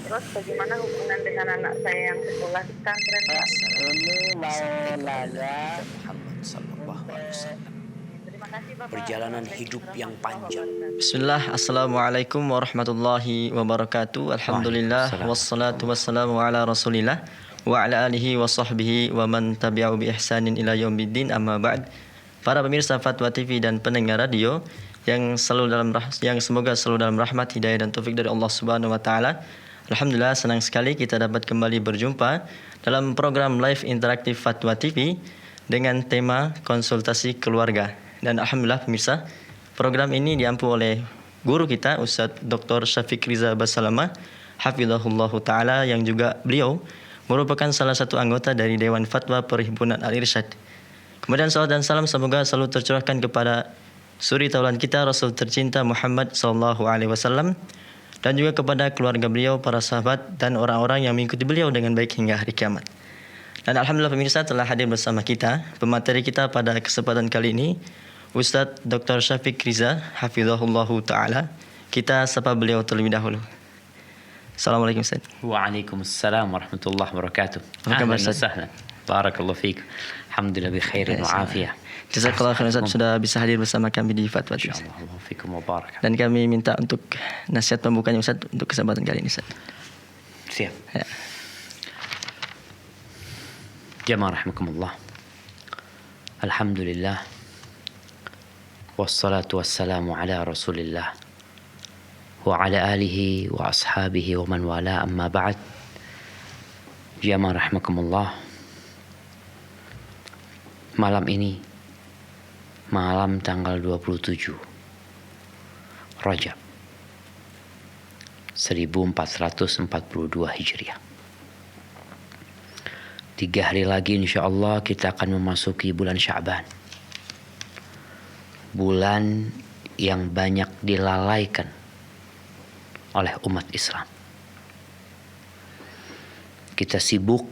Terus bagaimana hubungan dengan anak saya yang sekolah di pesantren, Pak? Muhammad sallallahu alaihi wasallam. Terima kasih, Bapak. Perjalanan hidup yang panjang. Bismillah, Assalamualaikum warahmatullahi wabarakatuh. Alhamdulillah, wassalatu wassalamu ala rasulillah wa ala alihi wa sahbihi wa man tabi'ahu bi ihsanin ila yaumiddin, amma ba'd. Para pemirsa Fatwa TV dan pendengar radio yang semoga selalu dalam rahmat, hidayah dan taufik dari Allah Subhanahu wa taala. Alhamdulillah, senang sekali kita dapat kembali berjumpa dalam program live interaktif Fatwa TV dengan tema konsultasi keluarga. Dan alhamdulillah pemirsa, program ini diampu oleh guru kita Ustadz Dr. Syafiq Riza Basalama hafizahullah ta'ala, yang juga beliau merupakan salah satu anggota dari Dewan Fatwa Perhimpunan Al-Irsyad. Kemudian salam dan salam semoga selalu tercurahkan kepada suri taulan kita Rasul tercinta Muhammad sallallahu alaihi wasallam, dan juga kepada keluarga beliau, para sahabat dan orang-orang yang mengikuti beliau dengan baik hingga hari kiamat. Dan alhamdulillah pemirsa, telah hadir bersama kita pemateri kita pada kesempatan kali ini Ustadz Dr. Syafiq Riza hafizahullahu ta'ala. Kita sapa beliau terlebih dahulu. Assalamualaikum Ustaz. Waalaikumsalam warahmatullahi wabarakatuh. Ahlan Ahlan wa wa sahlan. Barakallahu fiik. Alhamdulillah bi khairin wa afiyah. Jazakallah khairan Ustaz sudah bisa hadir bersama kami di Fatwa TV. Insyaallah fiikum wa barak. Dan kami minta untuk nasihat pembukanya Ustaz untuk kesempatan kali ini Ustaz. Siap. Ya. Jamaah rahimakumullah. Alhamdulillah. Wassalatu wassalamu ala Rasulillah wa ala alihi wa ashabihi wa man wala, amma ba'd. Jamaah rahimakumullah. Malam ini, malam tanggal 27 Rajab 1442 Hijriah. 3 hari lagi insyaallah kita akan memasuki bulan Sya'ban. Bulan yang banyak dilalaikan oleh umat Islam. Kita sibuk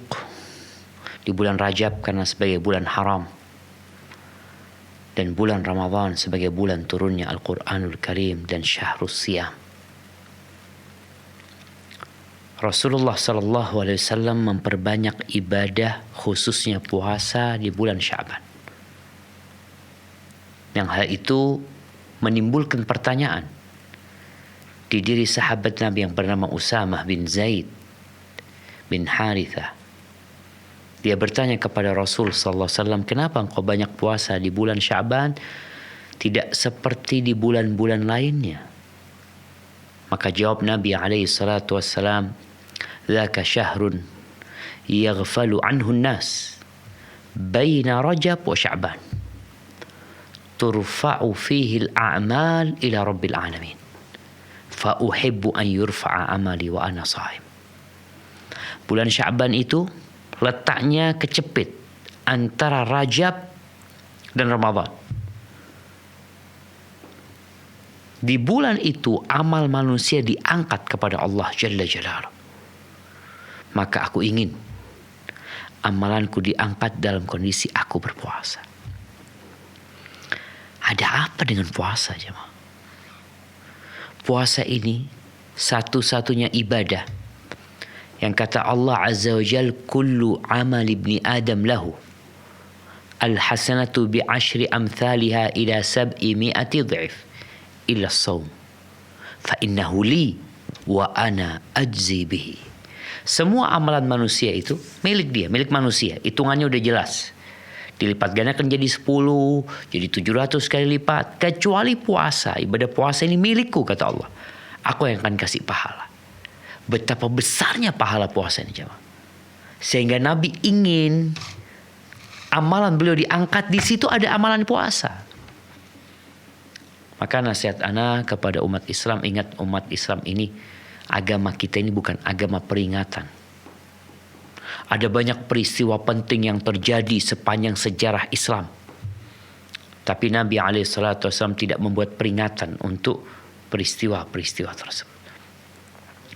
di bulan Rajab karena sebagai bulan haram, dan bulan Ramadan sebagai bulan turunnya Al-Quranul Karim dan Syahrus Siyam. Rasulullah sallallahu alaihi wasallam memperbanyak ibadah, khususnya puasa di bulan Sya'ban. Yang hal itu menimbulkan pertanyaan di diri sahabat Nabi yang bernama Usamah bin Zaid bin Harithah. Dia bertanya kepada Rasul sallallahu alaihi wasallam, "Kenapa engkau banyak puasa di bulan Sya'ban, tidak seperti di bulan-bulan lainnya?" Maka jawab Nabi alaihi salatu wassalam, "Dzaka syahrun yaghfalu anhu an-nas baina Rajab wa Sya'ban. Turfa'u fihi al-a'mal ila rabbil alamin. Fa uhibbu an yurfa'a amali wa ana sha'im." Bulan Sya'ban itu letaknya kecepit antara Rajab dan Ramadan. Di bulan itu amal manusia diangkat kepada Allah Jalla Jalaluhu. Maka aku ingin amalanku diangkat dalam kondisi aku berpuasa. Ada apa dengan puasa, jemaah? Puasa ini satu-satunya ibadah yang kata Allah Azza wa Jal, "Kullu amal ibni Adam lahu. Al-hasanatu bi'ashri amthaliha ila 700 dhif. Illa as-sawm. Fa innahu li wa ana ajzi bihi." Semua amalan manusia itu milik dia, milik manusia. Hitungannya udah jelas. Dilipat gandakan jadi 10, jadi 700 kali lipat. Kecuali puasa, ibadah puasa ini milikku kata Allah. Aku yang akan kasih pahala. Betapa besarnya pahala puasa ini, jemaah. Sehingga Nabi ingin amalan beliau diangkat, di situ ada amalan puasa. Maka nasihat ana kepada umat Islam, ingat umat Islam ini, agama kita ini bukan agama peringatan. Ada banyak peristiwa penting yang terjadi sepanjang sejarah Islam. Tapi Nabi SAW tidak membuat peringatan untuk peristiwa-peristiwa tersebut.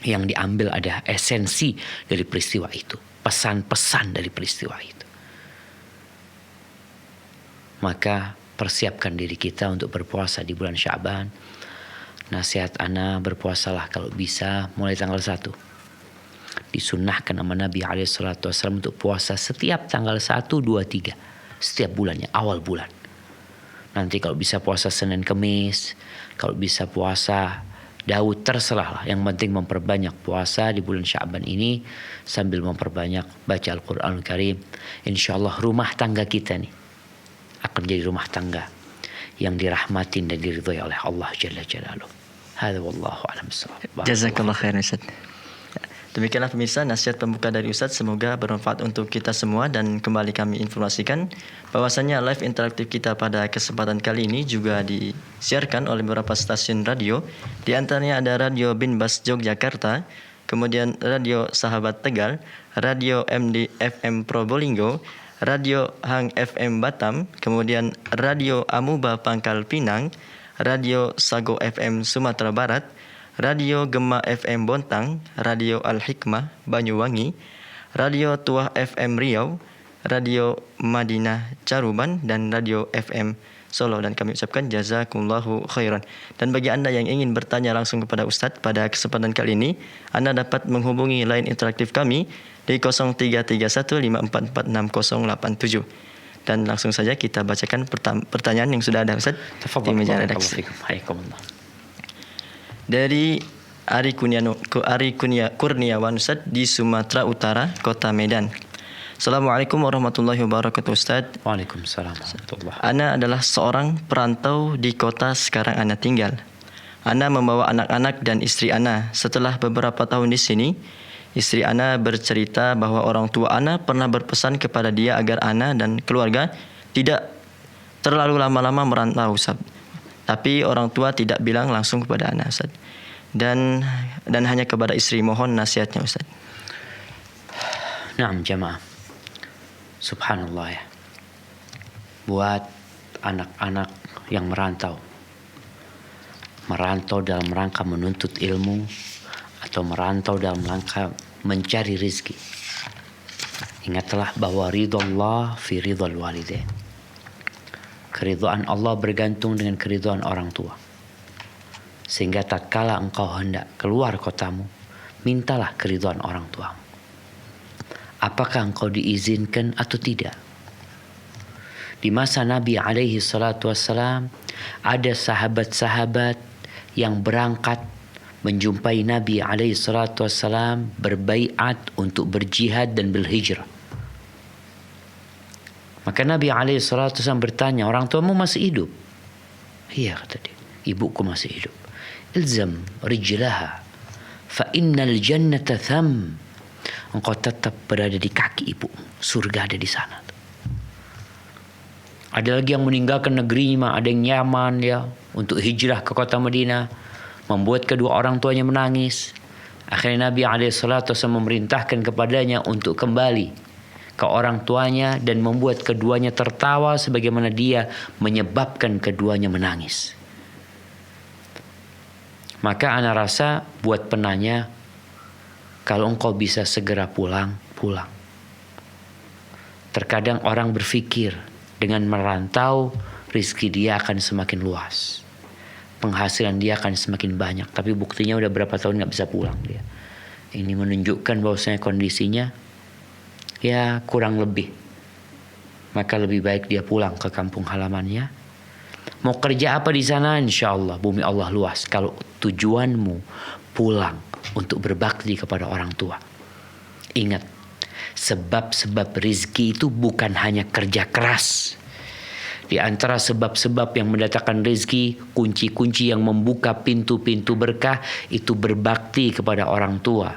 Yang diambil ada esensi dari peristiwa itu. Pesan-pesan dari peristiwa itu. Maka persiapkan diri kita untuk berpuasa di bulan Sya'ban. Nasihat ana, berpuasalah kalau bisa mulai tanggal 1. Disunnahkan sama Nabi SAW untuk puasa setiap tanggal 1, 2, 3. Setiap bulannya, awal bulan. Nanti kalau bisa puasa Senin Kemis, kalau bisa puasa Daud, terserah lah. Yang penting memperbanyak puasa di bulan Sya'ban ini sambil memperbanyak baca Al-Quranul Karim. InsyaAllah rumah tangga kita nih akan jadi rumah tangga yang dirahmatin dan diridhoi oleh Allah Jalla Jalaluh. Hadza wallahu a'lam bissawab. Jazakallah khairan Ustaz. Demikianlah pemirsa nasihat pembuka dari Ustaz, semoga bermanfaat untuk kita semua. Dan kembali kami informasikan bahwasannya live interaktif kita pada kesempatan kali ini juga disiarkan oleh beberapa stasiun radio. Di antaranya ada Radio Binbas Yogyakarta, kemudian Radio Sahabat Tegal, Radio MD FM Probolinggo, Radio Hang FM Batam, kemudian Radio Amuba Pangkal Pinang, Radio Sago FM Sumatera Barat, Radio Gema FM Bontang, Radio Al-Hikmah Banyuwangi, Radio Tuah FM Riau, Radio Madinah Caruban, dan Radio FM Solo. Dan kami ucapkan jazakumullahu khairan. Dan bagi Anda yang ingin bertanya langsung kepada Ustadz pada kesempatan kali ini, Anda dapat menghubungi line interaktif kami di 0331544687. Dan langsung saja kita bacakan pertanyaan yang sudah ada Ustadz di meja redaksi. Dari Ari Kurniawan Ustadz di Sumatera Utara, Kota Medan. Assalamualaikum warahmatullahi wabarakatuh Ustadz. Waalaikumsalam warahmatullahi. Ana adalah seorang perantau di kota sekarang Ana tinggal. Ana membawa anak-anak dan istri Ana. Setelah beberapa tahun di sini, istri Ana bercerita bahwa orang tua Ana pernah berpesan kepada dia agar Ana dan keluarga tidak terlalu lama-lama merantau Ustadz. Tapi orang tua tidak bilang langsung kepada Ana Ustaz. Dan hanya kepada istri. Mohon nasihatnya Ustaz. Naam jamaah. Subhanallah ya. Buat anak-anak yang merantau. Merantau dalam rangka menuntut ilmu atau merantau dalam rangka mencari rizki. Ingatlah bahwa ridha Allah fi ridhal walidain. Keridhaan Allah bergantung dengan keridhaan orang tua. Sehingga tatkala engkau hendak keluar kotamu, mintalah keridhaan orang tuamu. Apakah engkau diizinkan atau tidak? Di masa Nabi alaihi salatu wassalam, ada sahabat-sahabat yang berangkat menjumpai Nabi alaihi salatu wassalam, berbaiat untuk berjihad dan berhijrah. Maka Nabi SAW bertanya, orang tuamu masih hidup? Iya kata dia, ibuku masih hidup. Ilzam rijlaha fa innal jannata tham. Engkau tetap berada di kaki ibu, surga ada di sana. Ada lagi yang meninggalkan negerinya, ada yang Yaman ya, untuk hijrah ke kota Madinah, membuat kedua orang tuanya menangis. Akhirnya Nabi SAW memerintahkan kepadanya untuk kembali ke orang tuanya dan membuat keduanya tertawa sebagaimana dia menyebabkan keduanya menangis. Maka ana rasa buat penanya, kalau engkau bisa segera pulang, pulang. Terkadang orang berpikir dengan merantau rizki dia akan semakin luas, penghasilan dia akan semakin banyak, tapi buktinya udah berapa tahun gak bisa pulang dia. Ini menunjukkan bahwasanya kondisinya ya kurang lebih. Maka lebih baik dia pulang ke kampung halamannya. Mau kerja apa di sana? Insya Allah bumi Allah luas. Kalau tujuanmu pulang untuk berbakti kepada orang tua, ingat, sebab-sebab rizki itu bukan hanya kerja keras. Di antara sebab-sebab yang mendatangkan rizki, kunci-kunci yang membuka pintu-pintu berkah, itu berbakti kepada orang tua,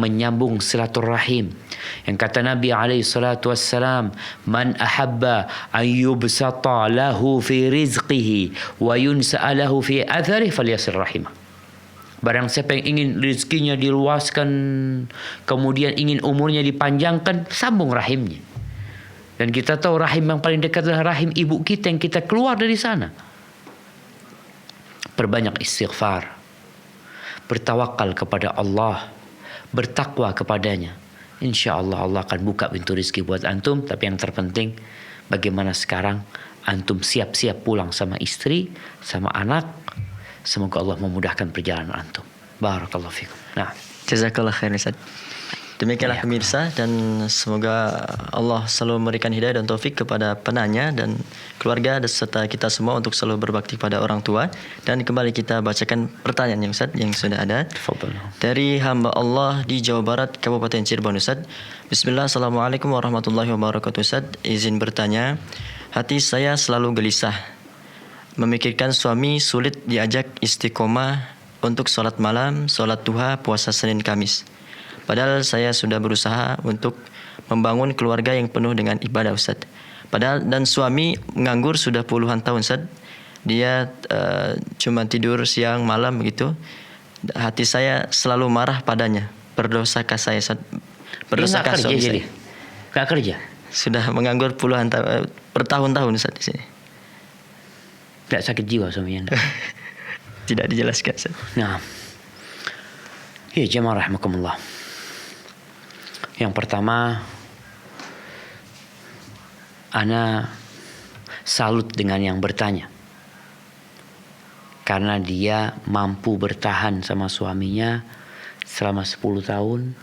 menyambung silaturahim. Yang kata Nabi SAW, man ahabba an yubsata lahu fi rizqihi wa yunsa'a lahu fi atharihi falyasir rahimah. Barang siapa yang ingin rizkinya diluaskan, kemudian ingin umurnya dipanjangkan, sambung rahimnya. Dan kita tahu rahim yang paling dekat adalah rahim ibu kita yang kita keluar dari sana. Perbanyak istighfar, bertawakal kepada Allah, bertakwa kepadanya. Insya Allah Allah akan buka pintu rizki buat antum. Tapi yang terpenting, bagaimana sekarang antum siap-siap pulang sama istri, sama anak. Semoga Allah memudahkan perjalanan antum. Barakallahu fikum. Nah, Jazakallah khairan Ustaz. Demikianlah pemirsa, dan semoga Allah selalu memberikan hidayah dan taufik kepada penanya dan keluarga serta kita semua untuk selalu berbakti pada orang tua. Dan kembali kita bacakan pertanyaan yang Ustaz yang sudah ada. Dari hamba Allah di Jawa Barat, Kabupaten Cirebon, Ustaz. Bismillah, Assalamualaikum warahmatullahi wabarakatuh, Ustaz. Izin bertanya, hati saya selalu gelisah memikirkan suami sulit diajak istiqomah untuk sholat malam, sholat duha, puasa Senin Kamis. Padahal saya sudah berusaha untuk membangun keluarga yang penuh dengan ibadah, Ustaz. Padahal dan suami nganggur sudah puluhan tahun, Ustaz. Dia cuma tidur siang malam begitu. Hati saya selalu marah padanya. Berdosakah saya, Ustaz? Berdosakah suami saya? Gak kerja? Sudah menganggur puluhan tahun, bertahun-tahun, Ustaz, di sini. Tidak sakit jiwa suaminya? Tidak dijelaskan, Ustaz. Nah, ya jemaah rahimakumullah. Yang pertama, ana salut dengan yang bertanya. Karena dia mampu bertahan sama suaminya selama 10 tahun.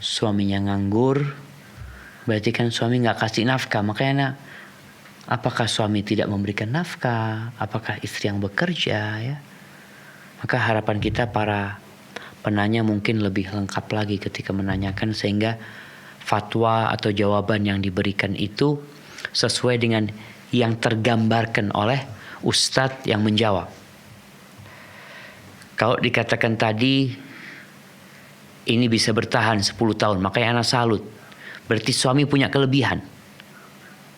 Suaminya nganggur, berarti kan suami gak kasih nafkah. Makanya apakah suami tidak memberikan nafkah? Apakah istri yang bekerja? Ya? Maka harapan kita para penanya mungkin lebih lengkap lagi ketika menanyakan, sehingga fatwa atau jawaban yang diberikan itu sesuai dengan yang tergambarkan oleh ustadz yang menjawab. Kalau dikatakan tadi ini bisa bertahan 10 tahun, makanya anak salut. Berarti suami punya kelebihan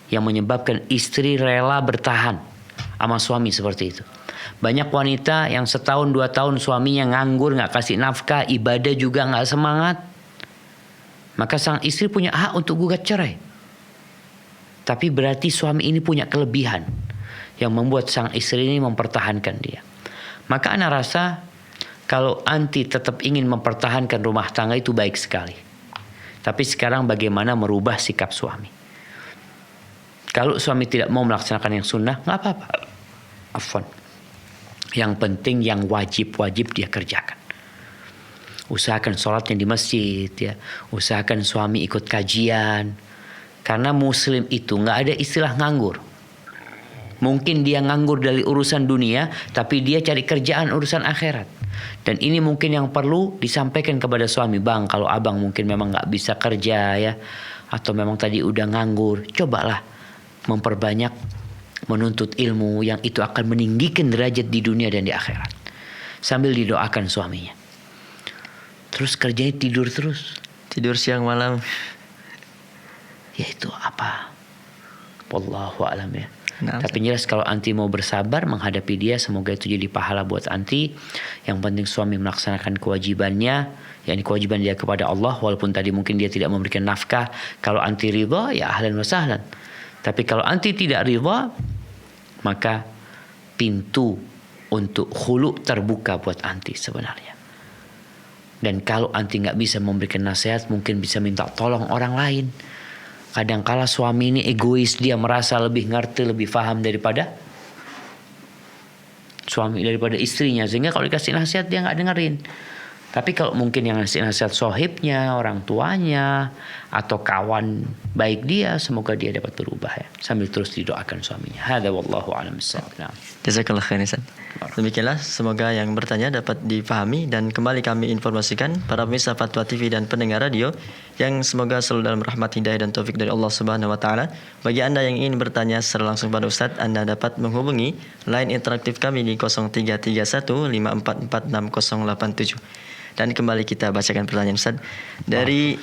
yang menyebabkan istri rela bertahan sama suami seperti itu. Banyak wanita yang setahun 2 tahun suaminya nganggur, gak kasih nafkah, ibadah juga gak semangat. Maka sang istri punya hak untuk gugat cerai. Tapi berarti suami ini punya kelebihan yang membuat sang istri ini mempertahankan dia. Maka ana rasa kalau anti tetap ingin mempertahankan rumah tangga itu baik sekali. Tapi sekarang bagaimana merubah sikap suami. Kalau suami tidak mau melaksanakan yang sunnah, gak apa-apa. Afwan. Yang penting yang wajib-wajib dia kerjakan. Usahakan sholatnya di masjid, ya. Usahakan suami ikut kajian. Karena muslim itu gak ada istilah nganggur. Mungkin dia nganggur dari urusan dunia, tapi dia cari kerjaan urusan akhirat. Dan ini mungkin yang perlu disampaikan kepada suami. Bang, kalau abang mungkin memang gak bisa kerja, ya, atau memang tadi udah nganggur, cobalah memperbanyak menuntut ilmu yang itu akan meninggikan derajat di dunia dan di akhirat. Sambil didoakan suaminya. Terus kerjanya tidur terus. Tidur siang malam. Ya itu apa? Wallahu a'lam, ya. Nah, tapi jelas kalau anti mau bersabar menghadapi dia, semoga itu jadi pahala buat anti. Yang penting suami melaksanakan kewajibannya, yakni kewajiban dia kepada Allah, walaupun tadi mungkin dia tidak memberikan nafkah. Kalau anti ridha, ya ahlan wa sahlan. Tapi kalau anti tidak ridha, maka pintu untuk khulu terbuka buat anti sebenarnya. Dan kalau anti gak bisa memberikan nasihat, mungkin bisa minta tolong orang lain. Kadangkala suami ini egois, dia merasa lebih ngerti, lebih paham daripada istrinya. Sehingga kalau dikasih nasihat dia gak dengerin. Tapi kalau mungkin yang ngasih nasihat sohibnya, orang tuanya, atau kawan baik dia, semoga dia dapat berubah, ya. Sambil terus didoakan suaminya. Hadza wallahu a'lam bissawab. Jazakallah khairan, Ustaz. Demikianlah, semoga yang bertanya dapat dipahami. Dan kembali kami informasikan para pemirsa Fatwa TV dan pendengar radio yang semoga selalu dalam rahmat, hidayah dan taufik dari Allah Subhanahu wa taala. Bagi Anda yang ingin bertanya secara langsung pada Ustaz, Anda dapat menghubungi line interaktif kami di 0331 5446087. Dan kembali kita bacakan pertanyaan Ustaz dari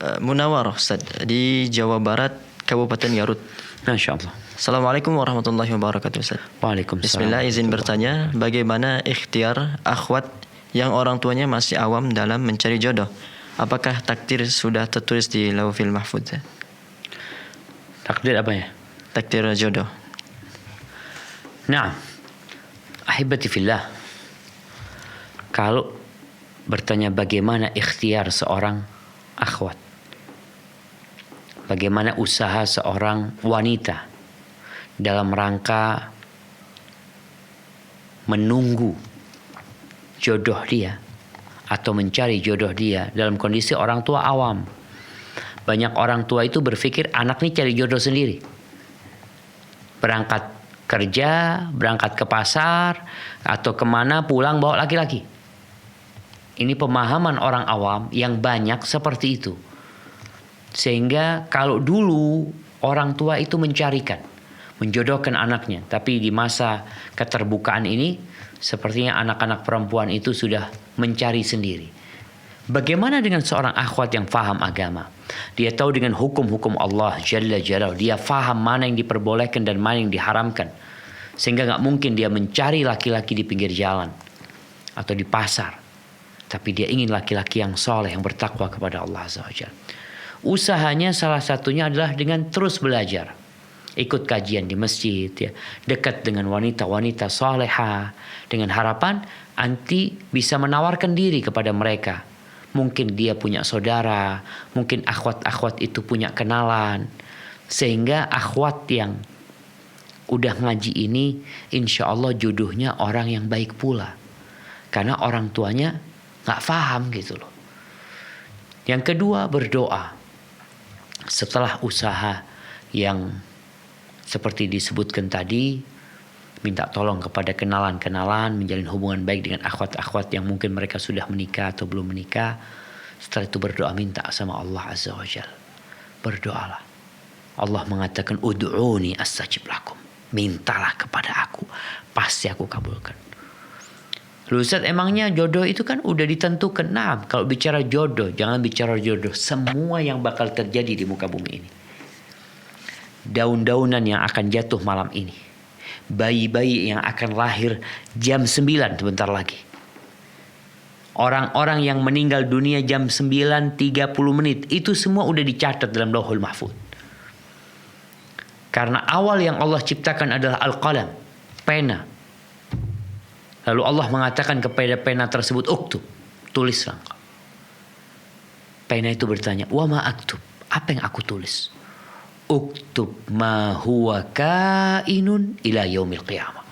Munawarah, Ustaz, di Jawa Barat, Kabupaten Garut. Masya Allah. Assalamualaikum warahmatullahi wabarakatuh, Ustaz. Waalaikumsalam. Bismillah, izin bertanya, bagaimana ikhtiar akhwat yang orang tuanya masih awam dalam mencari jodoh? Apakah takdir sudah tertulis di Lauhil Mahfuz? Takdir apa ya? Takdir jodoh. Nah, ahibati fillah. Kalau bertanya bagaimana ikhtiar seorang akhwat, bagaimana usaha seorang wanita dalam rangka menunggu jodoh dia, atau mencari jodoh dia dalam kondisi orang tua awam. Banyak orang tua itu berpikir anak nih cari jodoh sendiri. Berangkat kerja, berangkat ke pasar, atau kemana pulang bawa laki-laki. Ini pemahaman orang awam yang banyak seperti itu. Sehingga kalau dulu orang tua itu mencarikan, menjodohkan anaknya. Tapi di masa keterbukaan ini, sepertinya anak-anak perempuan itu sudah mencari sendiri. Bagaimana dengan seorang akhwat yang faham agama? Dia tahu dengan hukum-hukum Allah Jalla Jalaluhu. Dia faham mana yang diperbolehkan dan mana yang diharamkan. Sehingga gak mungkin dia mencari laki-laki di pinggir jalan atau di pasar. Tapi dia ingin laki-laki yang soleh, yang bertakwa kepada Allah Azza wa Jalla. Usahanya salah satunya adalah dengan terus belajar. Ikut kajian di masjid, ya, dekat dengan wanita-wanita soleha, dengan harapan anti bisa menawarkan diri kepada mereka. Mungkin dia punya saudara, mungkin akhwat-akhwat itu punya kenalan, sehingga akhwat yang udah ngaji ini insya Allah jodohnya orang yang baik pula, karena orang tuanya nggak paham gitu loh. Yang kedua, berdoa setelah usaha yang seperti disebutkan tadi, minta tolong kepada kenalan-kenalan, menjalin hubungan baik dengan akhwat-akhwat yang mungkin mereka sudah menikah atau belum menikah. Setelah itu berdoa, minta sama Allah Azza wa Jalla. Berdoalah. Allah mengatakan, ud'uni astajib lakum. Mintalah kepada aku, pasti aku kabulkan. Lu Ustaz, emangnya jodoh itu kan udah ditentukan. Nah, kalau bicara jodoh, jangan bicara jodoh. Semua yang bakal terjadi di muka bumi ini. Daun-daunan yang akan jatuh malam ini. Bayi-bayi yang akan lahir jam 9 sebentar lagi. Orang-orang yang meninggal dunia jam 9:30. Itu semua udah dicatat dalam Lauhul Mahfuz. Karena awal yang Allah ciptakan adalah Al-Qalam, pena. Lalu Allah mengatakan kepada pena tersebut, uktub, tulislah. Pena itu bertanya, wa ma aktub, apa yang aku tulis? Uktub ma huwa kainun ila yaumil qiyamah.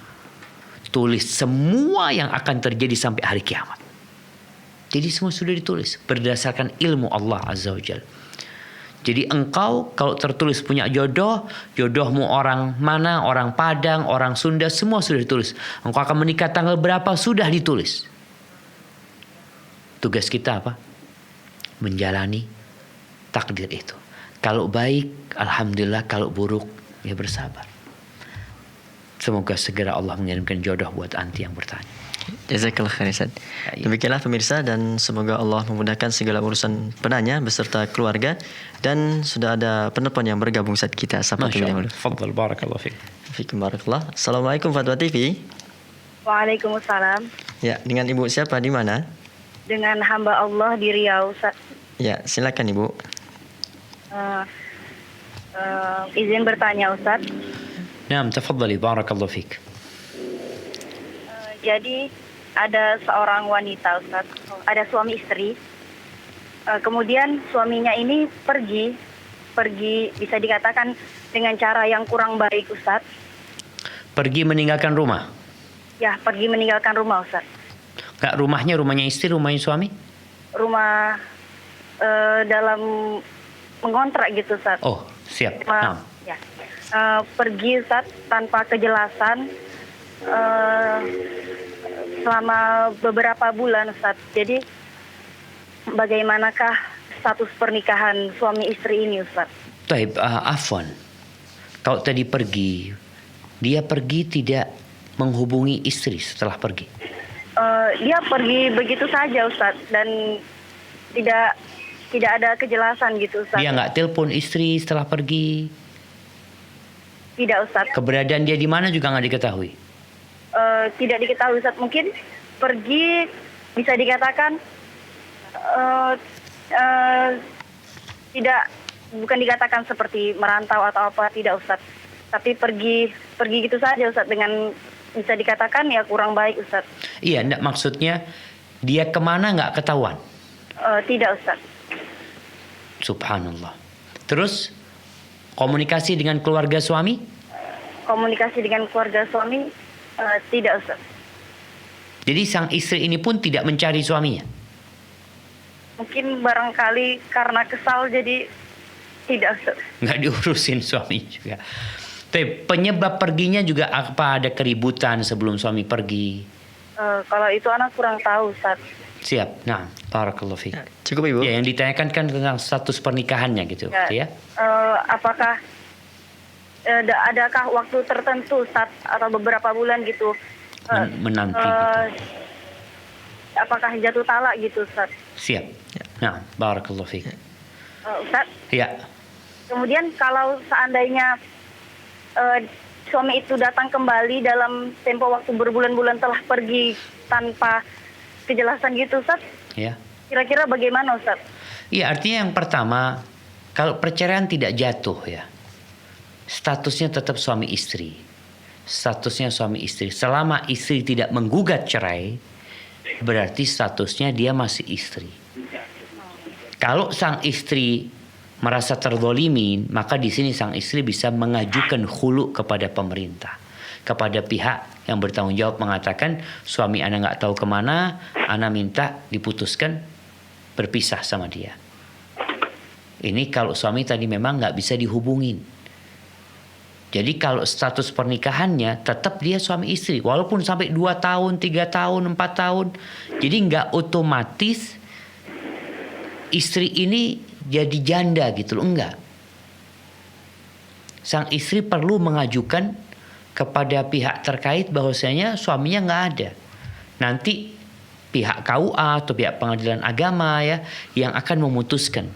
Tulis semua yang akan terjadi sampai hari kiamat. Jadi semua sudah ditulis berdasarkan ilmu Allah Azza wa Jalla. Jadi engkau kalau tertulis punya jodoh, jodohmu orang mana, orang Padang, orang Sunda, semua sudah ditulis. Engkau akan menikah tanggal berapa, sudah ditulis. Tugas kita apa? Menjalani takdir itu. Kalau baik, alhamdulillah. Kalau buruk, ya bersabar. Semoga segera Allah mengirimkan jodoh buat anti yang bertanya. Jazakallah khair Ustaz. Demikianlah pemirsa, dan semoga Allah memudahkan segala urusan penanya beserta keluarga. Dan sudah ada penelpon yang bergabung saat kita sapa terlebih dahulu. Fadhal, barakallahu fiik. Fiikum barakallah. Assalamualaikum Fatwa TV. Waalaikumsalam. Ya, dengan Ibu siapa di mana? Dengan hamba Allah di Riau, Ustaz. Ya, silakan Ibu. Izin bertanya, Ustaz. Naam, tafadhali, barakallahu fiik. Jadi ada seorang wanita, Ustaz. Ada suami istri. Kemudian suaminya ini pergi bisa dikatakan dengan cara yang kurang baik, Ustaz. Pergi meninggalkan rumah? Ya, pergi meninggalkan rumah, Ustaz. Enggak, rumahnya istri, rumahnya suami? Rumah dalam mengontrak gitu, Ustaz. Oh, siap. Nah. Ya. Pergi, Ustaz, tanpa kejelasan selama beberapa bulan, Ustaz. Jadi bagaimanakah status pernikahan suami istri ini, Ustaz? Taib, afwan. Kalau tadi pergi, dia pergi tidak menghubungi istri setelah pergi? Dia pergi begitu saja, Ustaz, dan tidak ada kejelasan gitu, Ustaz. Dia nggak telepon istri setelah pergi? Tidak, Ustaz. Keberadaan dia di mana juga nggak diketahui? Tidak diketahui, Ustaz. Mungkin pergi bisa dikatakan bukan dikatakan seperti merantau atau apa, tidak, Ustaz. Tapi pergi gitu saja, Ustaz, dengan bisa dikatakan ya kurang baik, Ustaz. Iya, enggak, maksudnya dia kemana nggak ketahuan? Tidak, Ustaz. Subhanallah. Terus komunikasi dengan keluarga suami? Komunikasi dengan keluarga suami tidak, Ustaz. Jadi sang istri ini pun tidak mencari suaminya? Mungkin barangkali karena kesal jadi tidak, Ustaz. Nggak diurusin suami juga. Tapi penyebab perginya juga apa? Ada keributan sebelum suami pergi? Kalau itu anak kurang tahu, Ustaz. Siap. Nah, barakallahu fiik. Cukup Ibu. Ya, yang ditanyakan kan tentang status pernikahannya gitu, ya. Apakah adakah waktu tertentu Ustaz atau beberapa bulan gitu Menanti gitu. apakah jatuh talak gitu, Ustaz? Siap. Nah, barakallahu fiik. Ustaz, Ya. kemudian kalau seandainya suami itu datang kembali dalam tempo waktu berbulan-bulan telah pergi tanpa kejelasan gitu, Ustaz, Ya. kira-kira bagaimana, Ustaz? Iya, artinya yang pertama, kalau perceraian tidak jatuh ya, statusnya tetap suami istri. Statusnya suami istri. Selama istri tidak menggugat cerai, berarti statusnya dia masih istri. Kalau sang istri merasa terzolimi, maka di sini sang istri bisa mengajukan khulu kepada pemerintah, kepada pihak yang bertanggung jawab, mengatakan suami ana nggak tahu kemana, ana minta diputuskan, berpisah sama dia. Ini kalau suami tadi memang nggak bisa dihubungin. Jadi kalau status pernikahannya tetap dia suami istri, walaupun sampai 2 tahun, 3 tahun, 4 tahun. Jadi nggak otomatis istri ini jadi janda gitu loh, enggak. Sang istri perlu mengajukan kepada pihak terkait bahwasanya suaminya nggak ada. Nanti pihak KUA atau pihak pengadilan agama ya yang akan memutuskan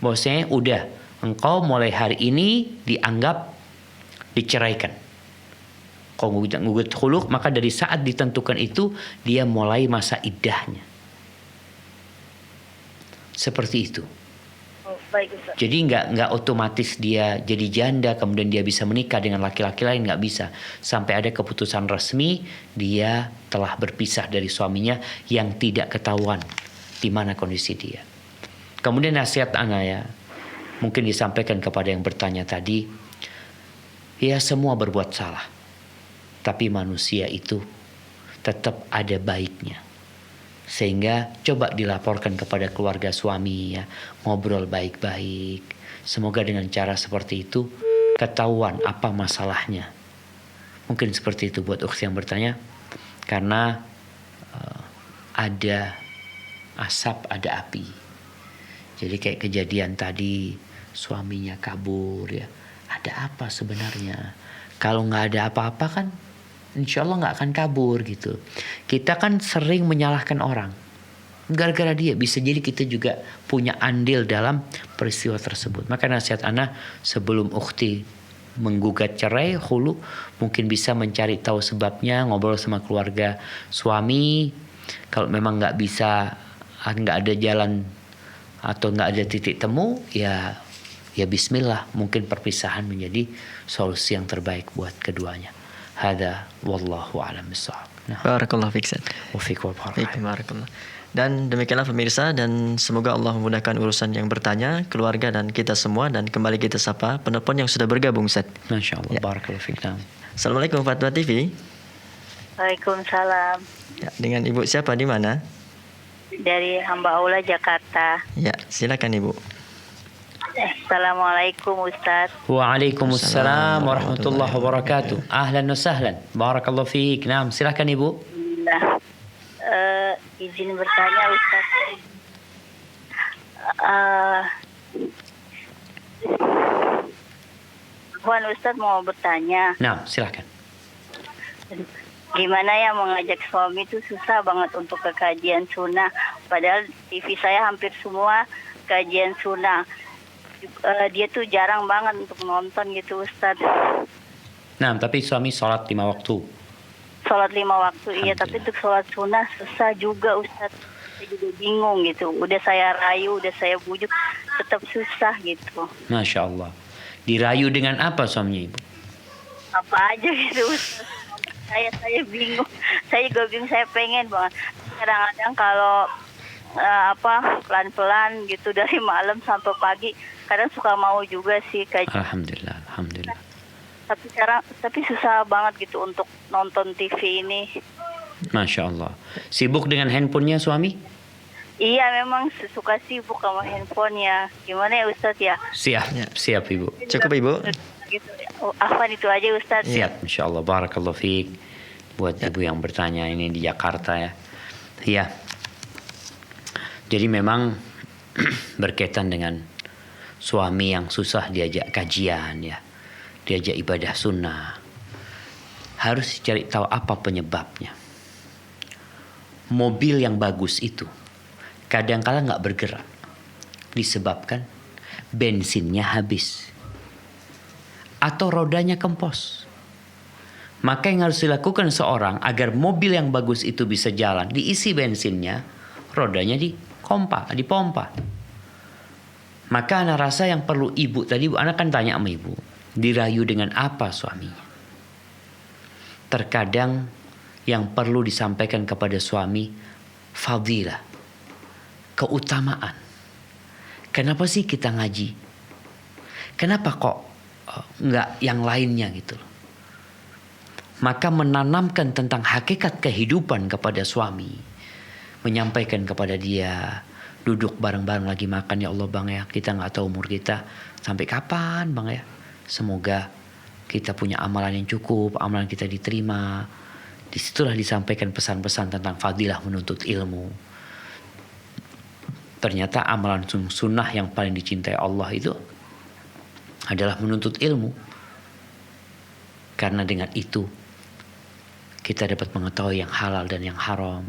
bahwasanya udah engkau mulai hari ini dianggap diceraikan. Kalau ngugut khuluk, maka dari saat ditentukan itu dia mulai masa iddahnya. Seperti itu. Baik, Ustaz. Jadi nggak otomatis dia jadi janda kemudian dia bisa menikah dengan laki-laki lain, nggak bisa. Sampai ada keputusan resmi dia telah berpisah dari suaminya yang tidak ketahuan di mana kondisi dia. Kemudian nasihat ana ya, mungkin disampaikan kepada yang bertanya tadi, ya semua berbuat salah, tapi manusia itu tetap ada baiknya. Sehingga coba dilaporkan kepada keluarga suami ya, ngobrol baik-baik. Semoga dengan cara seperti itu ketahuan apa masalahnya. Mungkin seperti itu buat ukhti yang bertanya. Karena ada asap, ada api. Jadi kayak kejadian tadi suaminya kabur ya. Ada apa sebenarnya? Kalau nggak ada apa-apa kan insya Allah nggak akan kabur gitu. Kita kan sering menyalahkan orang. Gara-gara dia bisa jadi kita juga punya andil dalam peristiwa tersebut. Maka nasihat ana sebelum ukhti menggugat cerai, khulu, mungkin bisa mencari tahu sebabnya, ngobrol sama keluarga suami. Kalau memang nggak bisa, nggak ada jalan atau nggak ada titik temu, ya bismillah, mungkin perpisahan menjadi solusi yang terbaik buat keduanya. Hada wallahu a'lam bissawab. Nah, Barakallahu fiik, Ustaz. wa fiik wa Baik, barakallah. Dan demikianlah pemirsa, dan semoga Allah memudahkan urusan yang bertanya, keluarga dan kita semua. Dan kembali kita sapa penelpon yang sudah bergabung, Ustaz. Masyaallah, Ya. barakallahu fiik. Nah. Assalamualaikum Fatwa TV. Waalaikumsalam. Ya, dengan Ibu siapa di mana? Dari Hamba Allah, Jakarta. Ya, silakan Ibu. Assalamualaikum, Ustaz. Waalaikumsalam warahmatullahi wabarakatuh. Ahlan wa sahlan. Barakallahu fiik. Naam, silakan Ibu. Nah, izin bertanya, Ustaz. Ustaz mau bertanya. Naam, silakan. Gimana ya mengajak suami itu susah banget untuk ke kajian sunnah. Padahal TV saya hampir semua kajian sunnah. Dia tuh jarang banget untuk nonton gitu, Ustaz. Naam, tapi suami sholat 5 waktu. Sholat 5 waktu, iya. Tapi untuk sholat sunnah susah juga, Ustaz. Saya juga bingung gitu. Udah saya rayu, udah saya bujuk, tetap susah gitu. Masya Allah. Dirayu dengan apa suaminya Ibu? Apa aja gitu, Ustaz. Saya bingung. Saya juga bingung, saya pengen banget. Kadang-kadang kalau pelan-pelan gitu dari malam sampai pagi, kadang suka mau juga sih kayak. Alhamdulillah. Tapi susah banget gitu untuk nonton TV ini. Masya Allah. Sibuk dengan handphonenya suami? Iya, memang suka sibuk sama handphonenya. Gimana ya Ustadz ya? Siap, Ya. siap Ibu. Cukup Ibu? Gitu. Oh, Afwan itu aja Ustadz. Siap, insya Allah. Barakallahu fiik. Buat Ibu yang bertanya ini di Jakarta ya. Iya. Jadi memang berkaitan dengan suami yang susah diajak kajian ya. Diajak ibadah sunnah. Harus cari tahu apa penyebabnya. Mobil yang bagus itu kadang-kala nggak bergerak disebabkan bensinnya habis atau rodanya kempos. Maka yang harus dilakukan seorang agar mobil yang bagus itu bisa jalan, diisi bensinnya, rodanya dipompa. Maka anak rasa yang perlu ibu tadi, anak kan tanya sama ibu, dirayu dengan apa suaminya? Terkadang yang perlu disampaikan kepada suami fadilah, keutamaan. Kenapa sih kita ngaji? Kenapa kok nggak yang lainnya gitu loh? Maka menanamkan tentang hakikat kehidupan kepada suami, menyampaikan kepada dia, duduk bareng-bareng lagi makan, ya Allah bang ya, kita nggak tahu umur kita sampai kapan bang ya. Semoga kita punya amalan yang cukup, amalan kita diterima. Disitulah disampaikan pesan-pesan tentang fadilah menuntut ilmu. Ternyata amalan sunnah yang paling dicintai Allah itu adalah menuntut ilmu. Karena dengan itu kita dapat mengetahui yang halal dan yang haram.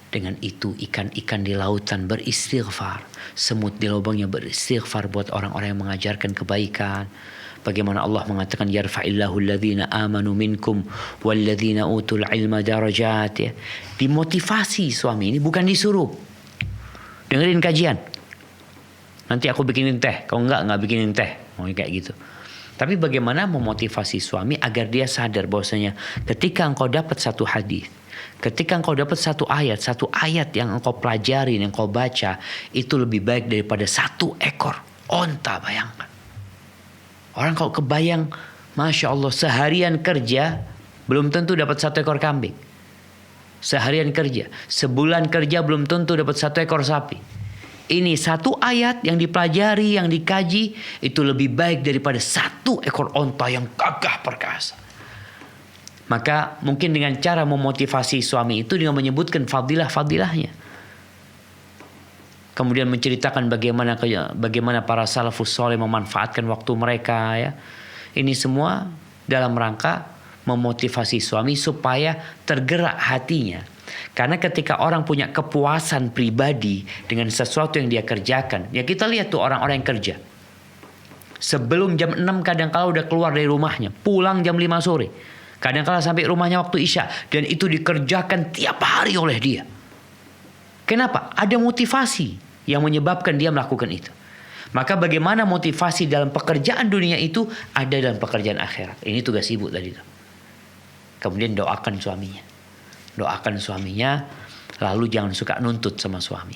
Dengan itu ikan-ikan di lautan beristighfar, semut di lubangnya beristighfar buat orang-orang yang mengajarkan kebaikan. Bagaimana Allah mengatakan yarfa'illahu alladhina amanu minkum walladhina utul ilma darajat ya. Dimotivasi suami ini, bukan disuruh. Dengerin kajian. Nanti aku bikinin teh, kalau enggak bikinin teh. Mau kayak gitu. Tapi bagaimana memotivasi suami agar dia sadar bahwasanya ketika engkau dapat satu hadis, ketika engkau dapat satu ayat yang engkau pelajari, yang engkau baca, itu lebih baik daripada 1 ekor onta, bayangkan. Orang kalau kebayang, Masya Allah, seharian kerja, belum tentu dapat 1 ekor kambing. Seharian kerja, sebulan kerja belum tentu dapat 1 ekor sapi. Ini 1 ayat yang dipelajari, yang dikaji, itu lebih baik daripada 1 ekor onta yang gagah perkasa. Maka mungkin dengan cara memotivasi suami itu dengan menyebutkan fadilah-fadilahnya. Kemudian menceritakan bagaimana para salafus soleh memanfaatkan waktu mereka ya. Ini semua dalam rangka memotivasi suami supaya tergerak hatinya. Karena ketika orang punya kepuasan pribadi dengan sesuatu yang dia kerjakan, ya kita lihat tuh orang-orang yang kerja. Sebelum jam 6 kadang-kala udah keluar dari rumahnya, pulang jam 5 sore. Kadang-kala sampai rumahnya waktu Isya, dan itu dikerjakan tiap hari oleh dia. Kenapa? Ada motivasi yang menyebabkan dia melakukan itu. Maka bagaimana motivasi dalam pekerjaan dunia itu ada dalam pekerjaan akhirat. Ini tugas ibu tadi tuh. Kemudian doakan suaminya. Doakan suaminya, lalu jangan suka nuntut sama suami.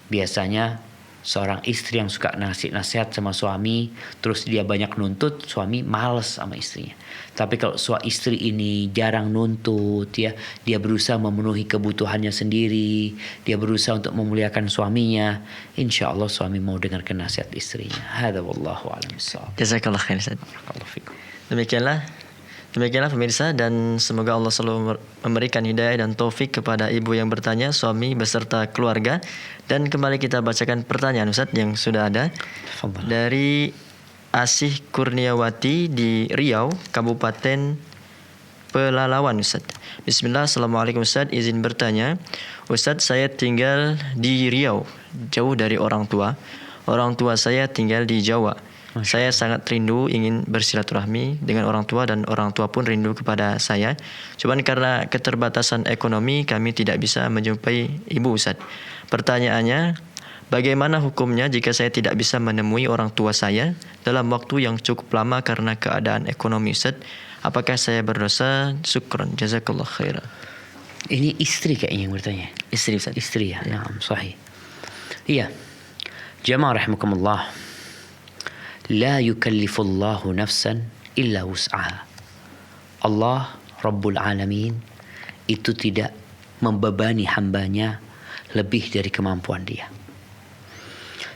Biasanya seorang istri yang suka nasihat sama suami, terus dia banyak nuntut, suami males sama istrinya. Tapi kalau istri ini jarang nuntut ya, dia berusaha memenuhi kebutuhannya sendiri, dia berusaha untuk memuliakan suaminya, insya Allah suami mau dengarkan nasihat istrinya. Hadza wallahu a'lam bissawab. Jazakallah khair Ustaz. Barakallahu fikum. Demikianlah pemirsa, dan semoga Allah selalu memberikan hidayah dan taufik kepada ibu yang bertanya, suami beserta keluarga. Dan kembali kita bacakan pertanyaan Ustaz yang sudah ada dari Asih Kurniawati di Riau, Kabupaten Pelalawan Ustaz. Bismillah, Assalamualaikum Ustaz, izin bertanya. Ustaz, saya tinggal di Riau, jauh dari orang tua. Orang tua saya tinggal di Jawa. Saya sangat rindu ingin bersilaturahmi dengan orang tua, dan orang tua pun rindu kepada saya. Cuman karena keterbatasan ekonomi kami tidak bisa menjumpai ibu Ustaz. Pertanyaannya, bagaimana hukumnya jika saya tidak bisa menemui orang tua saya dalam waktu yang cukup lama karena keadaan ekonomi Ustaz? Apakah saya berdosa? Syukran, jazakallah khairan. Ini istri kayaknya yang bertanya. Istri Ustaz. Istri ya, naam, sahih. Iya. Jamaah rahimakumullah. La yukallifullahu nafsan illa wus'aha. Allah Rabbul Alamin itu tidak membebani hambanya lebih dari kemampuan dia.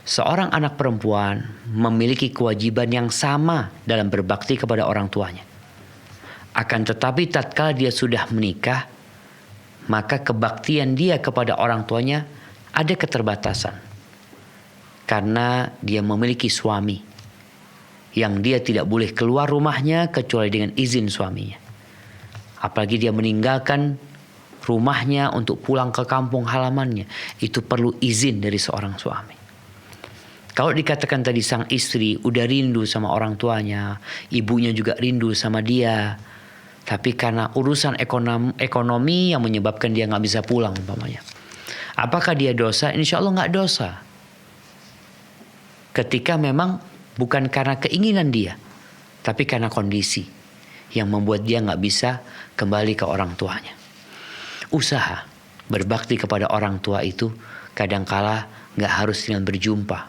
Seorang anak perempuan memiliki kewajiban yang sama dalam berbakti kepada orang tuanya. Akan tetapi tatkala dia sudah menikah, maka kebaktian dia kepada orang tuanya ada keterbatasan. Karena dia memiliki suami yang dia tidak boleh keluar rumahnya kecuali dengan izin suaminya. Apalagi dia meninggalkan rumahnya untuk pulang ke kampung halamannya, itu perlu izin dari seorang suami. Kalau dikatakan tadi sang istri udah rindu sama orang tuanya, ibunya juga rindu sama dia, tapi karena urusan ekonomi yang menyebabkan dia nggak bisa pulang umpamanya. Apakah dia dosa? Insya Allah nggak dosa. Ketika memang bukan karena keinginan dia, tapi karena kondisi yang membuat dia nggak bisa kembali ke orang tuanya. Usaha berbakti kepada orang tua itu kadangkala nggak harus dengan berjumpa,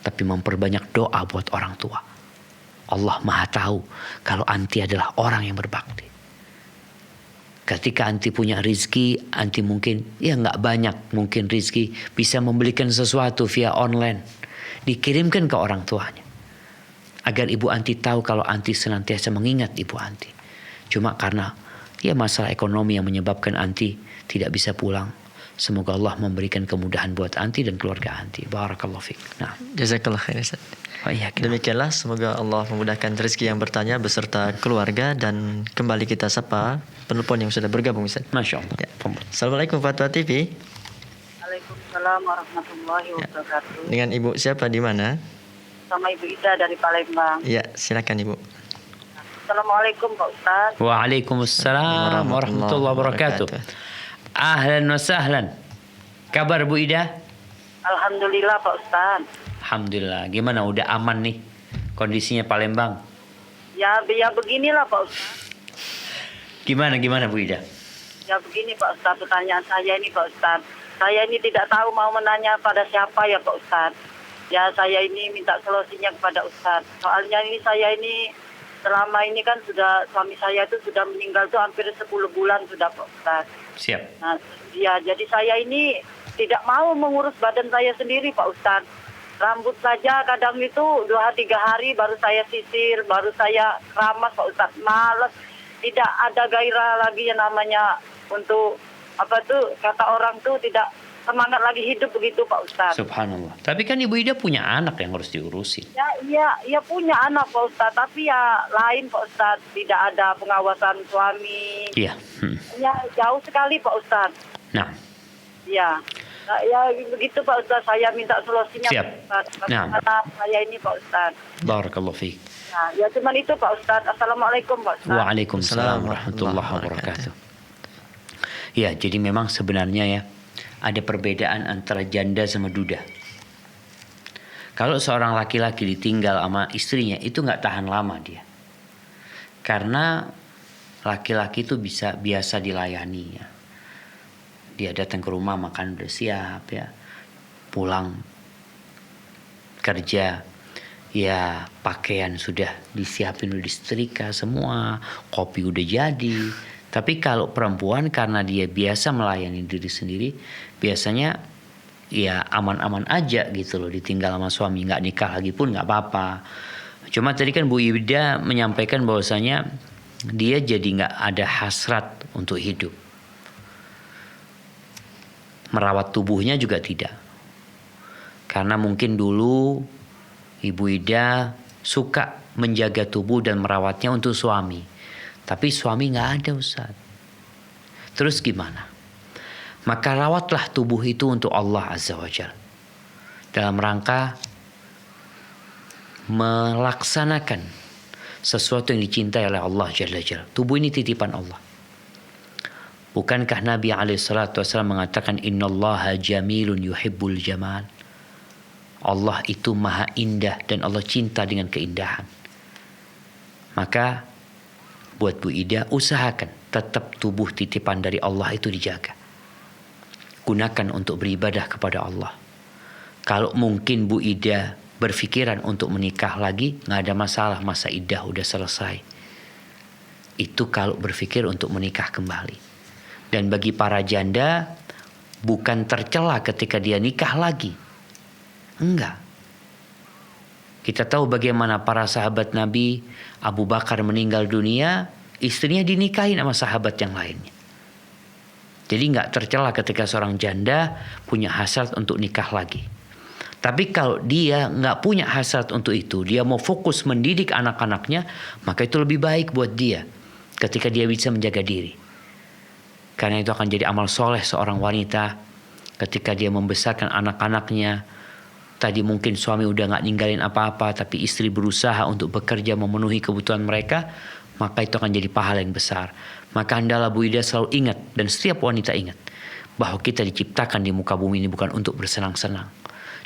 tapi memperbanyak doa buat orang tua. Allah Maha tahu kalau anti adalah orang yang berbakti. Ketika anti punya rizki, anti mungkin ya nggak banyak mungkin rizki bisa membelikan sesuatu via online, dikirimkan ke orang tuanya, agar ibu anti tahu kalau anti senantiasa mengingat ibu anti. Cuma karena ya masalah ekonomi yang menyebabkan anti tidak bisa pulang. Semoga Allah memberikan kemudahan buat anti dan keluarga anti. Barakallahu fiik. Nah, Jazakallah khair Ustaz. Demikianlah, semoga Allah memudahkan rezeki yang bertanya beserta keluarga. Dan kembali kita sapa penelpon yang sudah bergabung Ustaz. Masya Allah. Ya. Assalamualaikum Fatwa TV. Waalaikumsalam warahmatullahi wabarakatuh. Dengan Ibu siapa di mana? Sama Ibu Ida dari Palembang. Ya, silakan Ibu. Assalamualaikum Pak Ustaz. Waalaikumsalam warahmatullahi wabarakatuh. Ahlan wa sahlan. Kabar Bu Ida? Alhamdulillah Pak Ustaz. Alhamdulillah. Gimana, udah aman nih kondisinya Palembang? Ya beginilah Pak Ustaz. Gimana Bu Ida? Ya begini Pak Ustaz, pertanyaan saya ini Pak Ustaz. Saya ini tidak tahu mau menanya pada siapa ya Pak Ustaz. Ya saya ini minta solusinya kepada Ustaz. Soalnya ini saya ini selama ini kan sudah, suami saya itu sudah meninggal tuh hampir 10 bulan sudah Pak Ustaz. Siap. Nah, ya jadi saya ini tidak mau mengurus badan saya sendiri Pak Ustaz. Rambut saja kadang itu 2-3 hari baru saya sisir, baru saya keramas Pak Ustaz. Males, tidak ada gairah lagi yang namanya untuk apa tuh, kata orang tuh tidak semangat lagi hidup begitu Pak Ustaz. Subhanallah. Tapi kan Ibu Ida punya anak yang harus diurusin. Ya punya anak Pak Ustaz, tapi ya lain Pak Ustaz, tidak ada pengawasan suami. Iya. Ya jauh sekali Pak Ustaz. Nah. Ya. Nah, ya begitu Pak Ustaz, saya minta solusinya. Siap. Pak Ustaz. Karena saya ini Pak Ustaz. Barakallahu fiik. Nah, ya cuman itu Pak Ustaz. Assalamualaikum Pak Ustaz. Waalaikumsalam warahmatullahi wabarakatuh. Ya, jadi memang sebenarnya ya ada perbedaan antara janda sama duda. Kalau seorang laki-laki ditinggal sama istrinya, itu nggak tahan lama dia. Karena laki-laki itu biasa dilayani ya. Dia datang ke rumah, makan udah siap ya. Pulang kerja, ya pakaian sudah disiapin, udah disetrika semua, kopi udah jadi. Tapi kalau perempuan karena dia biasa melayani diri sendiri, biasanya ya aman-aman aja gitu loh, ditinggal sama suami, nggak nikah lagi pun nggak apa-apa. Cuma tadi kan Bu Ida menyampaikan bahwasanya dia jadi nggak ada hasrat untuk hidup. Merawat tubuhnya juga tidak. Karena mungkin dulu Ibu Ida suka menjaga tubuh dan merawatnya untuk suami. Tapi suami nggak ada Ustaz. Terus gimana? Maka rawatlah tubuh itu untuk Allah Azza wa Jalla. Dalam rangka melaksanakan sesuatu yang dicintai oleh Allah Jalla Jalla. Tubuh ini titipan Allah. Bukankah Nabi SAW mengatakan innallaha jamilun yuhibbul jamal. Allah itu maha indah dan Allah cinta dengan keindahan. Maka buat Bu Ida, usahakan tetap tubuh titipan dari Allah itu dijaga. Gunakan untuk beribadah kepada Allah. Kalau mungkin Bu Ida berpikiran untuk menikah lagi, nggak ada masalah, masa iddah udah selesai. Itu kalau berpikir untuk menikah kembali. Dan bagi para janda, bukan tercela ketika dia nikah lagi. Enggak. Kita tahu bagaimana para sahabat Nabi, Abu Bakar meninggal dunia, istrinya dinikahin sama sahabat yang lainnya. Jadi enggak tercela ketika seorang janda punya hasrat untuk nikah lagi. Tapi kalau dia enggak punya hasrat untuk itu, dia mau fokus mendidik anak-anaknya, maka itu lebih baik buat dia ketika dia bisa menjaga diri. Karena itu akan jadi amal soleh seorang wanita ketika dia membesarkan anak-anaknya. Tadi mungkin suami udah gak ninggalin apa-apa, tapi istri berusaha untuk bekerja memenuhi kebutuhan mereka, maka itu akan jadi pahala yang besar. Maka hendaklah Bu Ida selalu ingat, dan setiap wanita ingat, bahwa kita diciptakan di muka bumi ini bukan untuk bersenang-senang.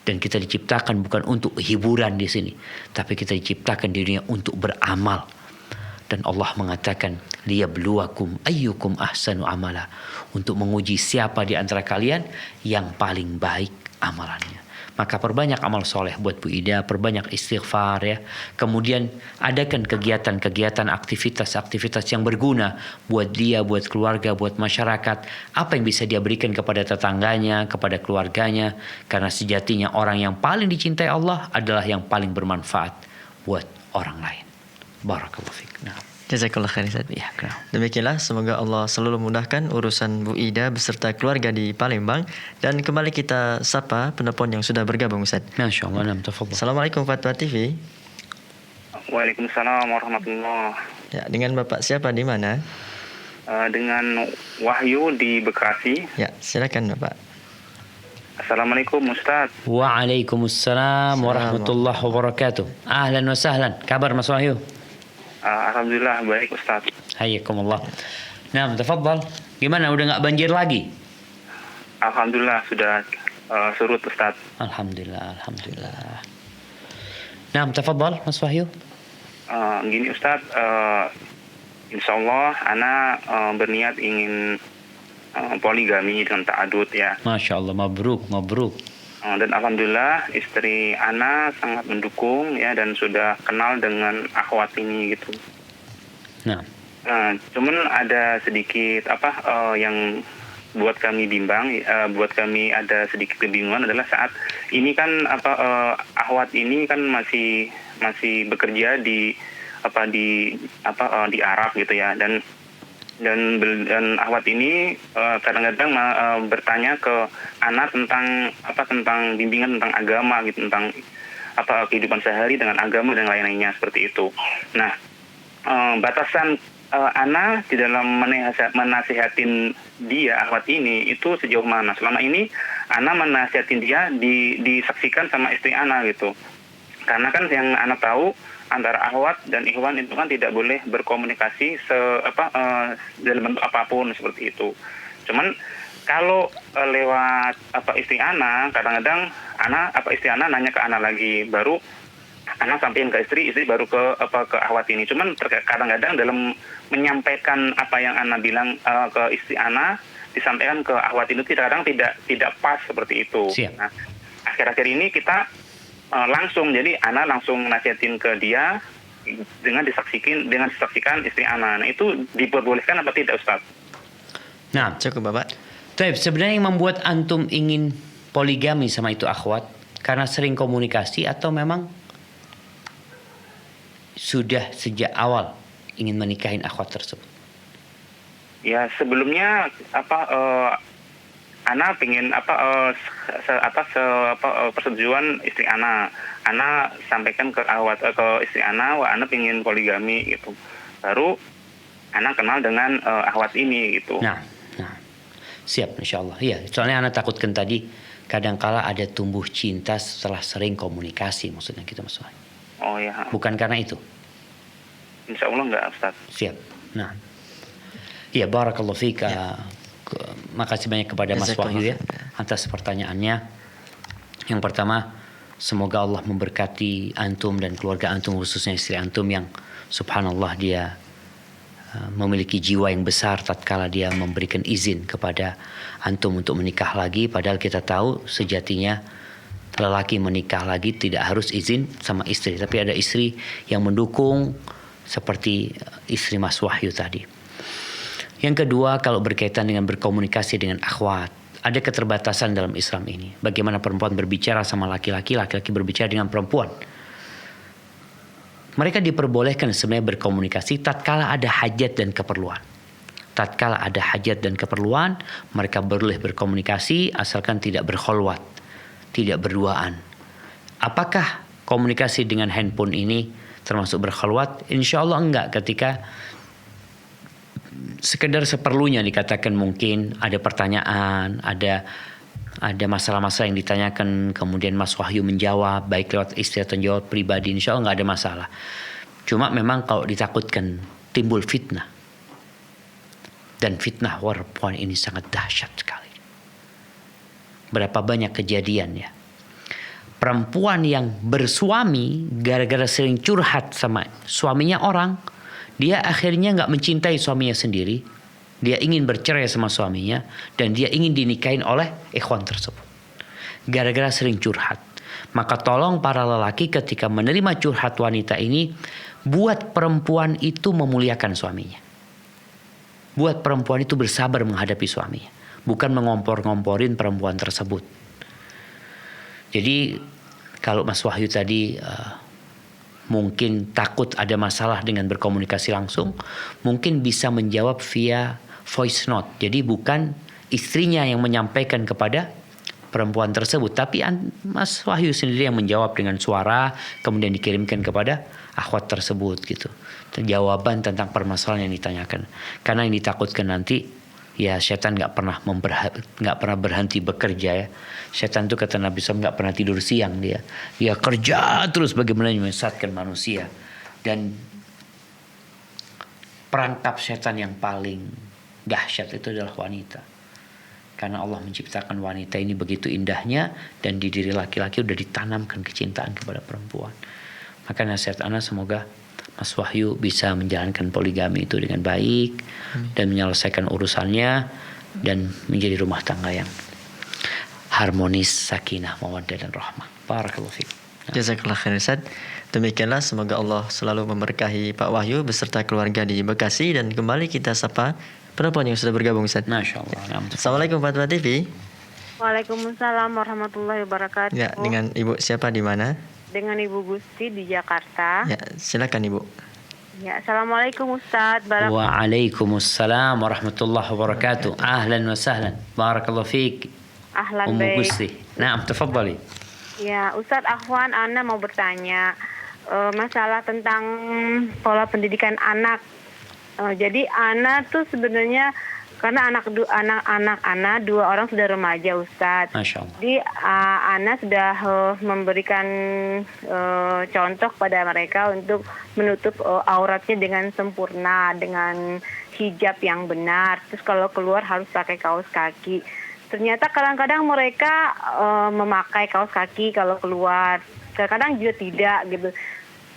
Dan kita diciptakan bukan untuk hiburan di sini, tapi kita diciptakan di dunia untuk beramal. Dan Allah mengatakan, liyabluwakum ayyukum ahsanu amala, untuk menguji siapa di antara kalian yang paling baik amalannya. Maka perbanyak amal soleh buat Bu Ida, perbanyak istighfar ya. Kemudian adakan kegiatan-kegiatan, aktivitas-aktivitas yang berguna buat dia, buat keluarga, buat masyarakat. Apa yang bisa dia berikan kepada tetangganya, kepada keluarganya. Karena sejatinya orang yang paling dicintai Allah adalah yang paling bermanfaat buat orang lain. Barakallahu fiik. Nah. Jazakallah khair Ustaz. Ya, demikianlah, semoga Allah selalu memudahkan urusan Bu Ida beserta keluarga di Palembang. Dan kembali kita sapa penelpon yang sudah bergabung Ustaz. Masya Allah, tafadhol. Assalamualaikum Fatwa TV. Waalaikumsalam warahmatullahi. Ya, dengan Bapak siapa di mana? Dengan Wahyu di Bekasi. Ya, silakan Bapak. Assalamualaikum Ustaz. Waalaikumsalam warahmatullahi wabarakatuh. Ahlan wa sahlan. Kabar Mas Wahyu? Alhamdulillah baik Ustaz. Hayyakumullah. Nah, tafadhal. Gimana, udah gak banjir lagi? Alhamdulillah sudah surut Ustaz. Alhamdulillah. Nah, tafadhal Mas Wahyu. Gini Ustaz, insyaallah ana berniat ingin poligami dengan ta'adud ya. Masya Allah, mabruk. Dan alhamdulillah istri ana sangat mendukung ya, dan sudah kenal dengan akhwat ini gitu. Nah, cuman ada sedikit yang buat kami bimbang, buat kami ada sedikit kebingungan adalah saat ini kan akhwat ini kan masih bekerja di Arab gitu ya, dan akhwat ini kadang-kadang bertanya ke anak tentang bimbingan tentang agama gitu, tentang kehidupan sehari dengan agama dan lain-lainnya seperti itu. Nah, batasan ana di dalam menasihatin dia akhwat ini itu sejauh mana? Selama ini ana menasihatin dia disaksikan sama istri ana gitu. Karena kan yang ana tahu antara akhwat dan ikhwan itu kan tidak boleh berkomunikasi dalam bentuk apapun seperti itu. Cuman kalau lewat istri ana, kadang-kadang istri ana nanya ke ana lagi, baru ana sampaikan ke istri baru ke akhwat ini. Cuman kadang-kadang dalam menyampaikan apa yang ana bilang ke istri ana, disampaikan ke akhwat itu kadang tidak pas seperti itu. Siap. Nah, akhir-akhir ini kita langsung, jadi ana langsung nasihatin ke dia dengan disaksikan istri ana. Nah, itu diperbolehkan apa tidak Ustaz? Nah, Cukup Bapak. Taib, sebenarnya yang membuat antum ingin poligami sama itu akhwat karena sering komunikasi atau memang sudah sejak awal ingin menikahin akhwat tersebut? Ya, sebelumnya ana pengen persetujuan istri ana sampaikan ke istri ana, ana pengen poligami gitu. Baru ana kenal dengan akhwat ini gitu. Nah, siap insyaallah. Iya, soalnya ana takutkan tadi kadangkala ada tumbuh cinta setelah sering komunikasi, maksudnya gitu Mas Wahyu. Oh ya. Bukan karena itu. Insya Allah enggak Ustaz. Siap. Nah. Ya, barakallahu fika. Ya. Makasih banyak kepada Mas Wahyu ya atas pertanyaannya. Yang pertama, semoga Allah memberkati antum dan keluarga antum, khususnya istri antum yang subhanallah dia memiliki jiwa yang besar tatkala dia memberikan izin kepada antum untuk menikah lagi, padahal kita tahu sejatinya lelaki menikah lagi tidak harus izin sama istri, tapi ada istri yang mendukung seperti istri Mas Wahyu tadi. Yang kedua, kalau berkaitan dengan berkomunikasi dengan akhwat ada keterbatasan dalam Islam ini. Bagaimana perempuan berbicara sama laki-laki, laki-laki berbicara dengan perempuan. Mereka diperbolehkan sebenarnya berkomunikasi tatkala ada hajat dan keperluan. Tatkala ada hajat dan keperluan, mereka boleh berkomunikasi asalkan tidak berkholwat, tidak berduaan. Apakah komunikasi dengan handphone ini termasuk berkholwat? Insya Allah enggak, ketika sekedar seperlunya dikatakan, mungkin ada pertanyaan, ada masalah-masalah yang ditanyakan, kemudian Mas Wahyu menjawab, baik lewat istri atau jawab pribadi, insya Allah nggak ada masalah. Cuma memang kalau ditakutkan timbul fitnah, dan fitnah perempuan ini sangat dahsyat sekali. Berapa banyak kejadian ya, perempuan yang bersuami gara-gara sering curhat sama suaminya orang, dia akhirnya nggak mencintai suaminya sendiri. Dia ingin bercerai sama suaminya dan dia ingin dinikahin oleh ikhwan tersebut. Gara-gara sering curhat. Maka tolong para lelaki ketika menerima curhat wanita ini, buat perempuan itu memuliakan suaminya. Buat perempuan itu bersabar menghadapi suaminya. Bukan mengompor-ngomporin perempuan tersebut. Jadi kalau Mas Wahyu tadi mungkin takut ada masalah dengan berkomunikasi langsung, mungkin bisa menjawab via voice note. Jadi bukan istrinya yang menyampaikan kepada perempuan tersebut, tapi Mas Wahyu sendiri yang menjawab dengan suara, kemudian dikirimkan kepada akhwat tersebut gitu. Jawaban tentang permasalahan yang ditanyakan. Karena yang ditakutkan nanti, ya setan nggak pernah berhenti bekerja ya. Setan itu kata Nabi SAW nggak pernah tidur siang dia kerja terus bagaimana menyesatkan manusia. Dan perangkap setan yang paling dahsyat itu adalah wanita. Karena Allah menciptakan wanita ini begitu indahnya, dan di diri laki-laki udah ditanamkan kecintaan kepada perempuan. Maka nasihat ana semoga Mas Wahyu bisa menjalankan poligami itu dengan baik dan menyelesaikan urusannya dan menjadi rumah tangga yang harmonis, sakinah, mawaddah dan rahmah. Barakallahu fiik. Jazakallah khair Ustaz. Demikianlah, semoga Allah selalu memberkahi Pak Wahyu beserta keluarga di Bekasi, dan kembali kita sapa penelpon yang sudah bergabung Ustaz. Masya Allah. Assalamualaikum Fatwa TV. Waalaikumsalam warahmatullahi wabarakatuh. Ya, dengan Ibu siapa di mana? Dengan Ibu Gusti di Jakarta. Ya, silakan Ibu. Ya, Assalamualaikum Ustadz. Waalaikumsalam warahmatullahi wabarakatuh. Ahlan wa sahlan. Barakallahu fiik. Ahlan Ummu baik. Gusti. Naam, tafadhali. Ya, Ustadz Ahwan, Ana mau bertanya masalah tentang pola pendidikan anak. Jadi Ana tuh sebenarnya karena anak dua orang sudah remaja Ustadz. Masya Allah. Jadi Ana sudah memberikan contoh pada mereka untuk menutup auratnya dengan sempurna, dengan hijab yang benar. Terus kalau keluar harus pakai kaos kaki. Ternyata kadang-kadang mereka memakai kaos kaki kalau keluar. Kadang-kadang juga tidak gitu.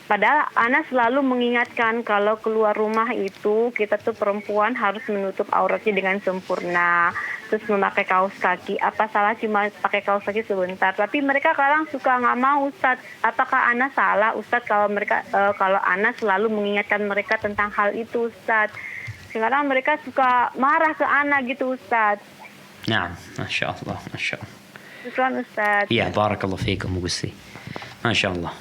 Padahal Ana selalu mengingatkan kalau keluar rumah itu kita tuh perempuan harus menutup auratnya dengan sempurna. Terus memakai kaos kaki. Apa salah cuma pakai kaos kaki sebentar? Tapi mereka kadang suka nggak mau Ustadz. Apakah Ana salah Ustadz kalau Ana selalu mengingatkan mereka tentang hal itu Ustadz? Sekarang mereka suka marah ke Ana gitu Ustadz. Naam, Masya Allah, Masya Allah. Syukran Ustadz. Ya, barakallahu fiikum Gusti. Masya Allah.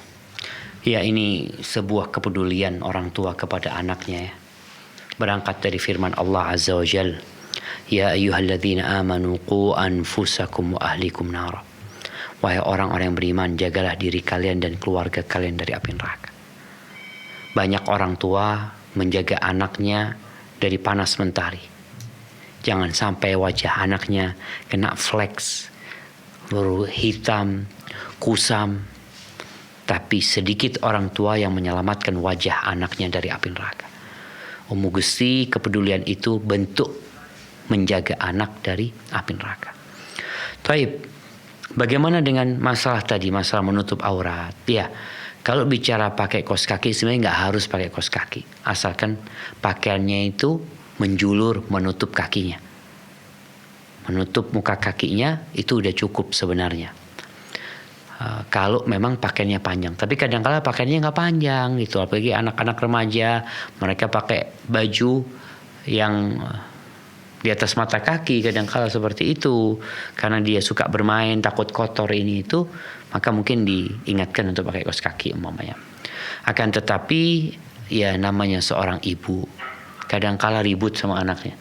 Ya, ini sebuah kepedulian orang tua kepada anaknya ya. Berangkat dari firman Allah Azza wa Jal, Ya ayyuhalladzina amanu qu anfusakum wa ahlikum nara. Wahai orang-orang yang beriman, jagalah diri kalian dan keluarga kalian dari api neraka. Banyak orang tua menjaga anaknya dari panas mentari. Jangan sampai wajah anaknya kena flex, hitam, kusam. Tapi sedikit orang tua yang menyelamatkan wajah anaknya dari api neraka. Ummu Gusti, kepedulian itu bentuk menjaga anak dari api neraka. Taib, bagaimana dengan masalah tadi, masalah menutup aurat? Ya, kalau bicara pakai kaos kaki sebenarnya nggak harus pakai kaos kaki, asalkan pakaiannya itu menjulur menutup kakinya, menutup muka kakinya itu udah cukup sebenarnya. Kalau memang pakaiannya panjang, tapi kadang-kala pakaiannya nggak panjang gitu, apalagi anak-anak remaja, mereka pakai baju yang di atas mata kaki, kadang-kala seperti itu, karena dia suka bermain, takut kotor ini itu, maka mungkin diingatkan untuk pakai kaos kaki umpamanya. Akan tetapi ya namanya seorang ibu, kadang-kala ribut sama anaknya.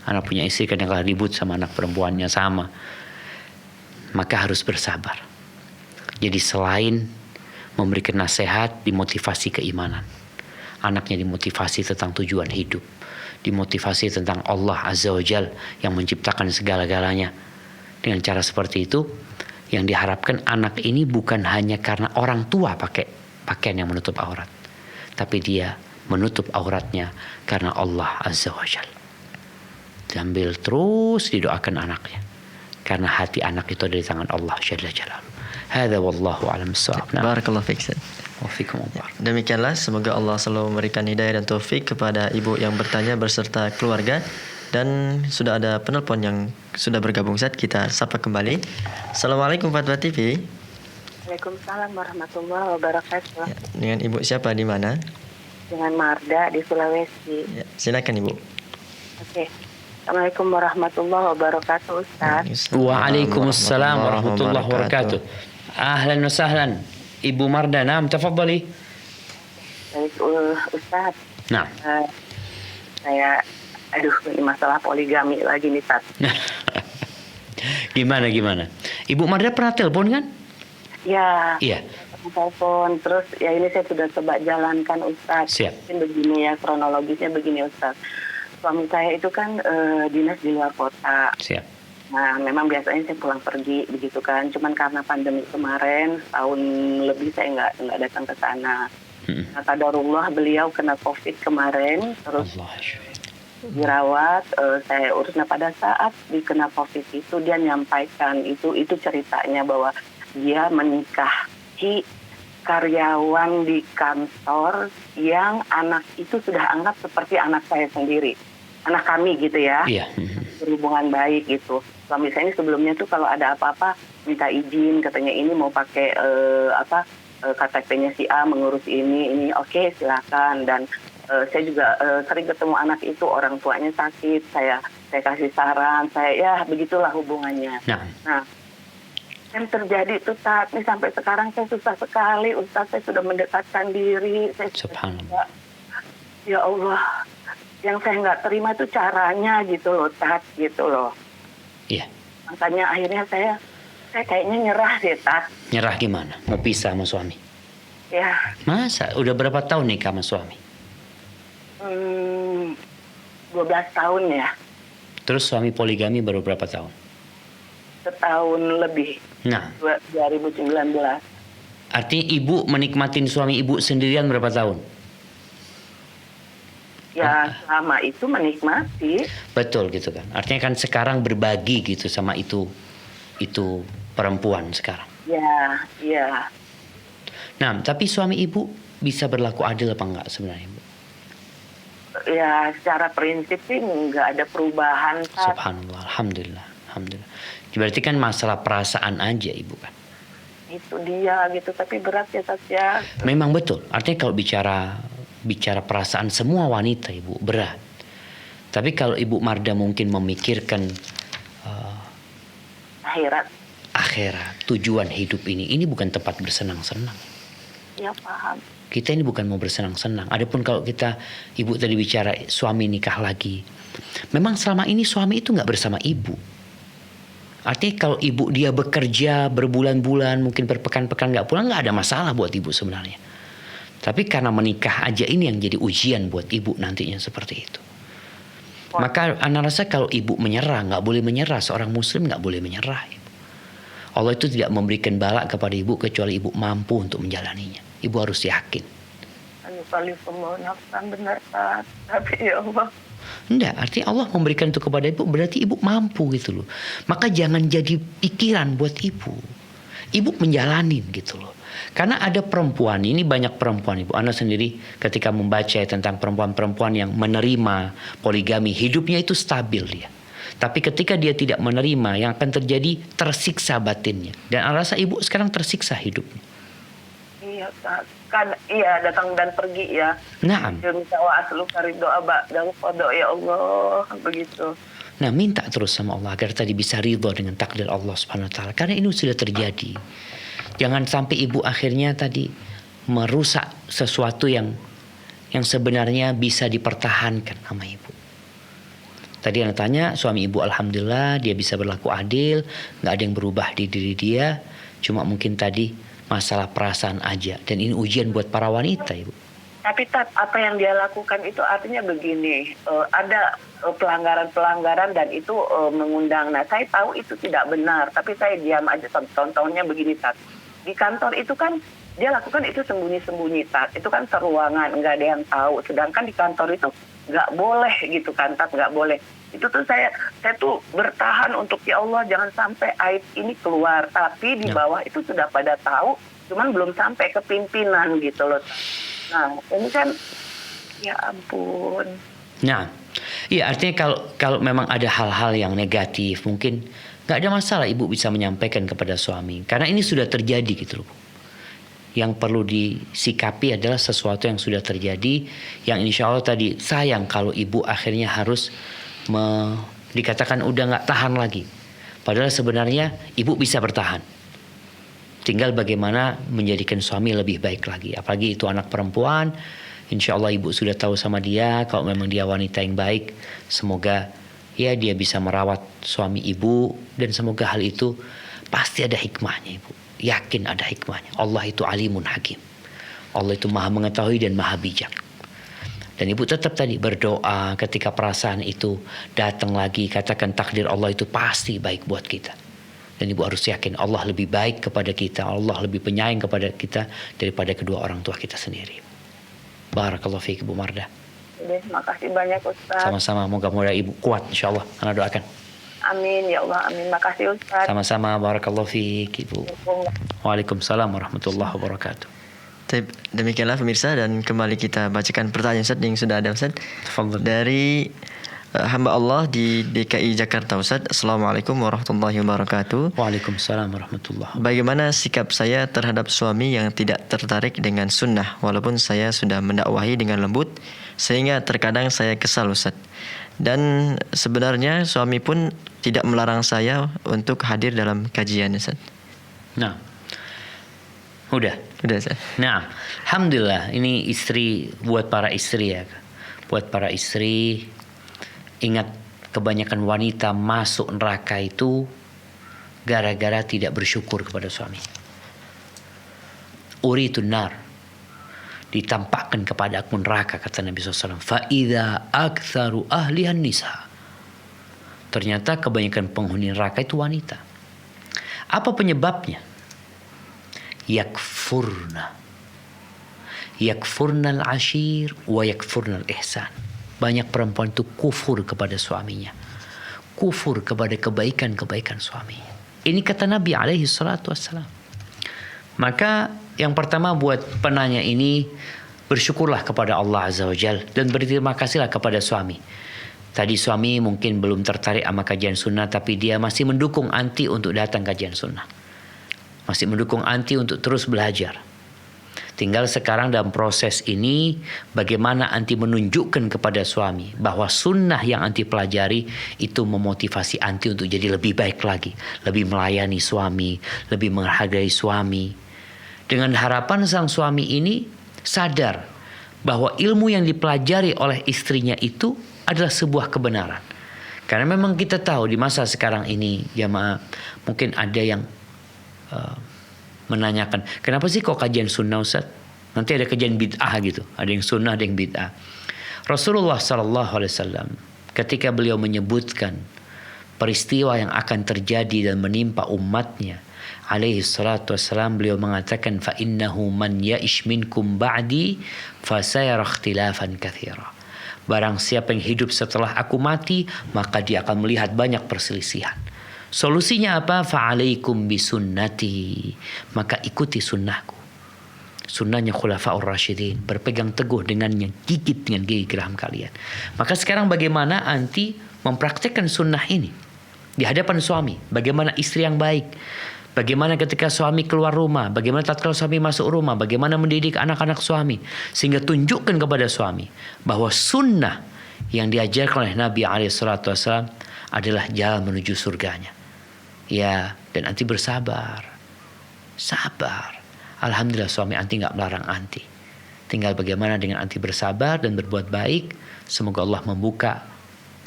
Anak punya istri kadang-kala ribut sama anak perempuannya sama. Maka harus bersabar. Jadi selain memberikan nasihat, dimotivasi keimanan. Anaknya dimotivasi tentang tujuan hidup. Dimotivasi tentang Allah Azza wa Jal yang menciptakan segala-galanya. Dengan cara seperti itu, yang diharapkan anak ini bukan hanya karena orang tua pakai pakaian yang menutup aurat, tapi dia menutup auratnya karena Allah Azza wa Jal. Sambil terus didoakan anaknya, karena hati anak itu ada di tangan Allah Jalla Jalaluhu. Hadza wallahu a'lam bissawab. Barakallahu fiik. Demikianlah, semoga Allah selalu memberikan hidayah dan taufik kepada ibu yang bertanya beserta keluarga. Dan sudah ada penelpon yang sudah bergabung, Ustaz. Kita sapa kembali. Assalamualaikum Fatwa TV. Waalaikumsalam warahmatullahi wabarakatuh. Ya, dengan ibu siapa di mana? Dengan Marda di Sulawesi. Ya, silakan ibu. Oke. Assalamualaikum warahmatullahi wabarakatuh, Ustaz. Waalaikumsalam warahmatullahi wabarakatuh. Ahlan wa sahlan. Ibu Marda, naam, tafadhali. Baik, Ustaz. Nah. Saya ini masalah poligami lagi nih, Ustaz. Gimana? Ibu Marda pernah telepon kan? Ya. Iya. Telepon, terus ya ini saya sudah coba jalankan, Ustaz. Siap. Mungkin begini ya, kronologisnya begini, Ustaz. Suami saya itu kan dinas di luar kota. Siap. Nah, memang biasanya saya pulang pergi begitu kan. Cuman karena pandemi kemarin, tahun lebih saya nggak datang ke sana. Nah, qadarullah beliau kena COVID kemarin, terus dirawat. Saya urus. Nah, pada saat dikena COVID itu dia nyampaikan itu ceritanya bahwa dia menikahi karyawan di kantor yang anak itu sudah anggap seperti anak saya sendiri, anak kami gitu ya. Iya. Berhubungan baik gitu. Suami saya ini sebelumnya tuh kalau ada apa-apa minta izin, katanya ini mau pakai KTP-nya si A mengurus ini oke, silakan. Dan saya juga sering ketemu anak itu, orang tuanya sakit, saya kasih saran, saya begitulah hubungannya. Nah, yang terjadi itu saat ini sampai sekarang saya susah sekali, Ustaz. Saya sudah mendekatkan diri, Subhanallah. Ya Allah, yang saya nggak terima itu caranya gitu loh, Tat, gitu loh. Iya. Makanya akhirnya saya kayaknya nyerah sih, Tat. Nyerah gimana? Mau pisah sama suami? Ya. Masa? Udah berapa tahun nikah sama suami? 12 tahun ya. Terus suami poligami baru berapa tahun? Setahun lebih. Nah. 2019. Artinya ibu menikmatin suami ibu sendirian berapa tahun? Ya, selama itu menikmati. Betul gitu kan. Artinya kan sekarang berbagi gitu sama itu perempuan sekarang. Ya, iya. Nah, tapi suami ibu bisa berlaku adil apa enggak sebenarnya, Bu? Ya, secara prinsip sih nggak ada perubahan, Tat. Subhanallah, alhamdulillah. Berarti kan masalah perasaan aja ibu kan. Itu dia gitu, tapi berat ya, Tat ya. Memang betul. Artinya kalau bicara perasaan semua wanita ibu berat. Tapi kalau ibu Marda mungkin memikirkan akhirat, tujuan hidup ini bukan tempat bersenang-senang. Ya, paham. Kita ini bukan mau bersenang-senang. Adapun kalau ibu tadi bicara suami nikah lagi, memang selama ini suami itu nggak bersama ibu. Artinya kalau ibu dia bekerja berbulan-bulan, mungkin berpekan-pekan nggak pulang, nggak ada masalah buat ibu sebenarnya. Tapi karena menikah aja ini yang jadi ujian buat ibu nantinya seperti itu. Maka anak rasa kalau ibu menyerah, nggak boleh menyerah. Seorang muslim nggak boleh menyerah. Ibu. Allah itu tidak memberikan bala kepada ibu kecuali ibu mampu untuk menjalaninya. Ibu harus yakin. Benar, Tat. Tapi ya Allah. Enggak, artinya Allah memberikan itu kepada ibu, berarti ibu mampu gitu loh. Maka jangan jadi pikiran buat ibu. Ibu menjalanin gitu loh. Karena ada perempuan, ini banyak perempuan ibu. Anda sendiri ketika membaca tentang perempuan-perempuan yang menerima poligami, hidupnya itu stabil dia. Tapi ketika dia tidak menerima, yang akan terjadi tersiksa batinnya. Dan Anda rasa ibu sekarang tersiksa hidupnya. Iya, kan iya, datang dan pergi ya. Naam. Minta wa aslu karido aba dalu qada ya Allah, begitu. Nah, minta terus sama Allah agar tadi bisa ridho dengan takdir Allah Subhanahu wa taala. Karena ini sudah terjadi. Jangan sampai ibu akhirnya tadi merusak sesuatu yang sebenarnya bisa dipertahankan sama ibu. Tadi yang tanya, suami ibu alhamdulillah dia bisa berlaku adil, nggak ada yang berubah di diri dia, cuma mungkin tadi masalah perasaan aja. Dan ini ujian buat para wanita, ibu. Tapi apa yang dia lakukan itu artinya begini, ada pelanggaran-pelanggaran dan itu mengundang. Nah, saya tahu itu tidak benar, tapi saya diam aja. Contohnya begini, Tat. Di kantor itu kan dia lakukan itu sembunyi-sembunyi, Tat. Itu kan seruangan, nggak ada yang tahu. Sedangkan di kantor itu nggak boleh gitu kan, Tat, nggak boleh. Itu tuh saya tuh bertahan untuk ya Allah jangan sampai aib ini keluar. Tapi di bawah itu sudah pada tahu, cuman belum sampai ke pimpinan gitu loh. Nah, ini kan ya ampun. Nah, iya artinya kalau memang ada hal-hal yang negatif mungkin nggak ada masalah ibu bisa menyampaikan kepada suami karena ini sudah terjadi gitu loh. Yang perlu disikapi adalah sesuatu yang sudah terjadi yang insya Allah tadi sayang kalau ibu akhirnya harus dikatakan udah nggak tahan lagi. Padahal sebenarnya ibu bisa bertahan. Tinggal bagaimana menjadikan suami lebih baik lagi. Apalagi itu anak perempuan. Insya Allah ibu sudah tahu sama dia. Kalau memang dia wanita yang baik. Semoga ya dia bisa merawat suami ibu. Dan semoga hal itu pasti ada hikmahnya ibu. Yakin ada hikmahnya. Allah itu alimun hakim. Allah itu maha mengetahui dan maha bijak. Dan ibu tetap tadi berdoa ketika perasaan itu datang lagi. Katakan takdir Allah itu pasti baik buat kita. Dan ibu harus yakin Allah lebih baik kepada kita. Allah lebih penyayang kepada kita daripada kedua orang tua kita sendiri. Barakallahu fiik Ibu Marda. Terima kasih banyak Ustaz. Sama-sama. Moga-moga ibu kuat insya Allah. Anda doakan. Amin ya Allah. Amin. Makasih Ustaz. Sama-sama. Barakallahu fiik Ibu. Waalaikumsalam warahmatullahi wabarakatuh. Demikianlah pemirsa dan kembali kita bacakan pertanyaan Ustaz yang sudah ada Ustaz. Tafadhal. Dari hamba Allah di DKI Jakarta Ustaz. Assalamualaikum warahmatullahi wabarakatuh. Waalaikumsalam warahmatullahi wabarakatuh. Bagaimana sikap saya terhadap suami yang tidak tertarik dengan sunnah walaupun saya sudah mendakwahi dengan lembut sehingga terkadang saya kesal Ustaz. Dan sebenarnya suami pun tidak melarang saya untuk hadir dalam kajian Ustaz. Nah, udah Ustaz. Nah, alhamdulillah ini istri buat para istri ya. Buat para istri ingat kebanyakan wanita masuk neraka itu gara-gara tidak bersyukur kepada suami. Uritun nar. Ditampakkan kepada aku neraka kata Nabi SAW. Fa'idha aktharu ahlihan nisa. Ternyata kebanyakan penghuni neraka itu wanita. Apa penyebabnya? Yakfurna al-ashir wa yakfurna al-ihsan. Banyak perempuan itu kufur kepada suaminya. Kufur kepada kebaikan-kebaikan suaminya. Ini kata Nabi alaihi salatu wassalam. Maka yang pertama buat penanya ini, bersyukurlah kepada Allah Azza wa Jal. Dan berterima kasihlah kepada suami. Tadi suami mungkin belum tertarik sama kajian sunnah, tapi dia masih mendukung anti untuk datang kajian sunnah. Masih mendukung anti untuk terus belajar. Tinggal sekarang dalam proses ini bagaimana anti menunjukkan kepada suami bahwa sunnah yang anti pelajari itu memotivasi anti untuk jadi lebih baik lagi, lebih melayani suami, lebih menghargai suami. Dengan harapan sang suami ini sadar bahwa ilmu yang dipelajari oleh istrinya itu adalah sebuah kebenaran. Karena memang kita tahu di masa sekarang ini jamaah mungkin ada yang menanyakan, kenapa sih kok kajian sunnah Ustaz? Nanti ada kajian bid'ah gitu. Ada yang sunnah, ada yang bid'ah. Rasulullah SAW ketika beliau menyebutkan peristiwa yang akan terjadi dan menimpa umatnya, alaihi salatu wassalam, beliau mengatakan, fa innahu man ya'ish minkum ba'di fasayara ikhtilafan katsira. Barang siapa yang hidup setelah aku mati, maka dia akan melihat banyak perselisihan. Solusinya apa? Fa'alaikum bisunnati. Maka ikuti sunnahku. Sunnahnya Khulafaur Rasyidin. Berpegang teguh dengannya. Gigit dengan gigi geram kalian. Maka sekarang bagaimana anti mempraktikkan sunnah ini di hadapan suami? Bagaimana istri yang baik? Bagaimana ketika suami keluar rumah? Bagaimana tatkala suami masuk rumah? Bagaimana mendidik anak-anak suami? Sehingga tunjukkan kepada suami bahwa sunnah yang diajarkan oleh Nabi SAW adalah jalan menuju surganya. Ya, dan anti bersabar. Sabar. Alhamdulillah suami anti nggak melarang anti. Tinggal bagaimana dengan anti bersabar dan berbuat baik. Semoga Allah membuka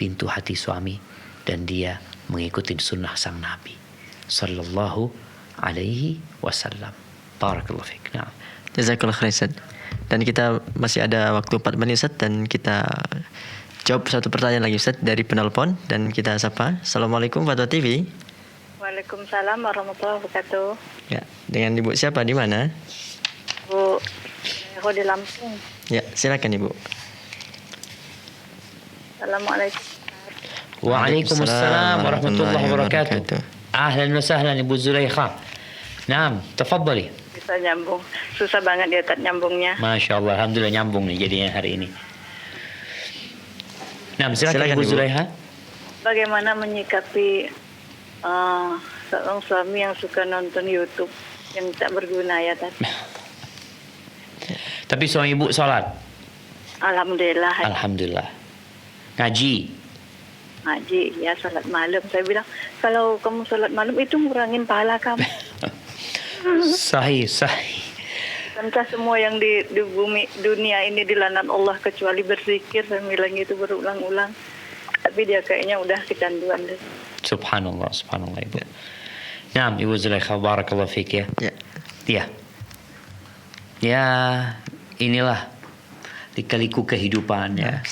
pintu hati suami dan dia mengikuti sunnah sang Nabi sallallahu alaihi wasallam. Barakallahu fiik. Nah. Jazakallah khair Ustaz. Dan kita masih ada waktu 4 menit Ustaz, dan kita jawab satu pertanyaan lagi Ustaz dari penelpon, dan kita sapa. Assalamualaikum Fatwa TV. Waalaikumsalam warahmatullahi wabarakatuh. Ya, dengan Ibu siapa, di mana? Bu, aku di Lampung. Ya, silakan Ibu. Assalamualaikum. Waalaikumsalam warahmatullahi wabarakatuh. Ahlan wa sahlan Ibu Zulaikha. Naam, tafadhali. Bisa nyambung. Susah banget dia tak nyambungnya. Masya Allah, alhamdulillah nyambung nih jadinya hari ini. Naam, silakan Ibu Zulaikha. Bagaimana menyikapi seorang suami yang suka nonton YouTube yang tak berguna ya tadi? Tapi suami Ibu sholat? Alhamdulillah. Alhamdulillah. Ngaji? Ngaji, ya salat malam. Saya bilang, kalau kamu salat malam itu ngurangin pahala kamu. Sahih. Entah semua yang di bumi dunia ini dilaknat Allah kecuali berzikir. Saya bilang itu berulang-ulang. Tapi dia kayaknya udah kecanduan deh. Subhanallah Ibu. Naam Ibu Zulaikha, barakallahu fiik ya. Ya. Ya, inilah lika-liku kehidupan ya.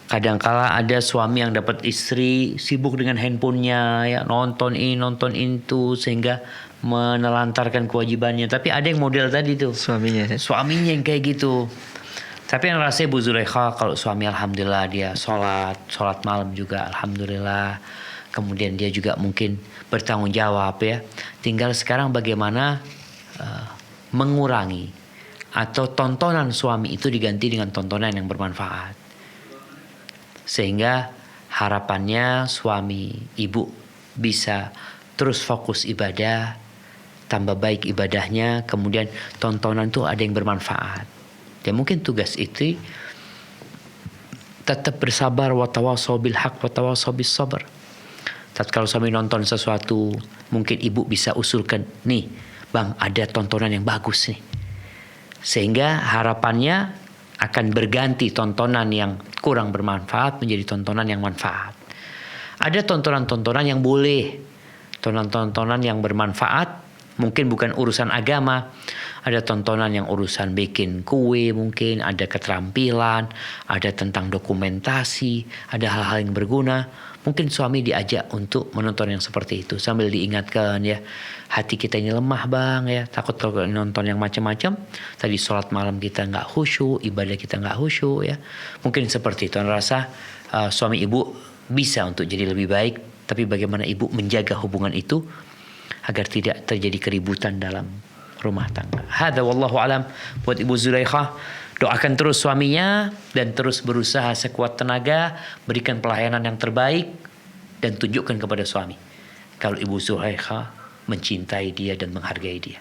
Kadangkala ada suami yang dapat istri sibuk dengan handphonenya, ya, nonton ini, nonton itu, sehingga menelantarkan kewajibannya. Tapi ada yang model tadi tuh, suaminya yang kayak gitu. Tapi yang rasanya Bu Zulaikha, kalau suami alhamdulillah dia sholat malam juga alhamdulillah. Kemudian dia juga mungkin bertanggung jawab ya. Tinggal sekarang bagaimana mengurangi atau tontonan suami itu diganti dengan tontonan yang bermanfaat. Sehingga harapannya suami ibu bisa terus fokus ibadah, tambah baik ibadahnya, kemudian tontonan itu ada yang bermanfaat. Dan mungkin tugas itu tetap bersabar, wa tawassaw bil haq wa tawassaw bis sabr. Tatkala suami nonton sesuatu, mungkin ibu bisa usulkan, nih bang ada tontonan yang bagus nih. Sehingga harapannya akan berganti tontonan yang kurang bermanfaat menjadi tontonan yang manfaat. Ada tontonan-tontonan yang boleh, tontonan-tontonan yang bermanfaat, mungkin bukan urusan agama. Ada tontonan yang urusan bikin kue, mungkin ada keterampilan, ada tentang dokumentasi, ada hal-hal yang berguna. Mungkin suami diajak untuk menonton yang seperti itu sambil diingatkan ya, hati kita ini lemah bang ya, takut kalau nonton yang macam-macam. Tadi sholat malam kita nggak khusyuk, ibadah kita nggak khusyuk ya. Mungkin seperti itu. Rasa suami ibu bisa untuk jadi lebih baik. Tapi bagaimana ibu menjaga hubungan itu agar tidak terjadi keributan dalam rumah tangga. Hadza wallahu alam. Buat Ibu Zulaikha, doakan terus suaminya dan terus berusaha sekuat tenaga, berikan pelayanan yang terbaik dan tunjukkan kepada suami kalau Ibu Zulaikha mencintai dia dan menghargai dia.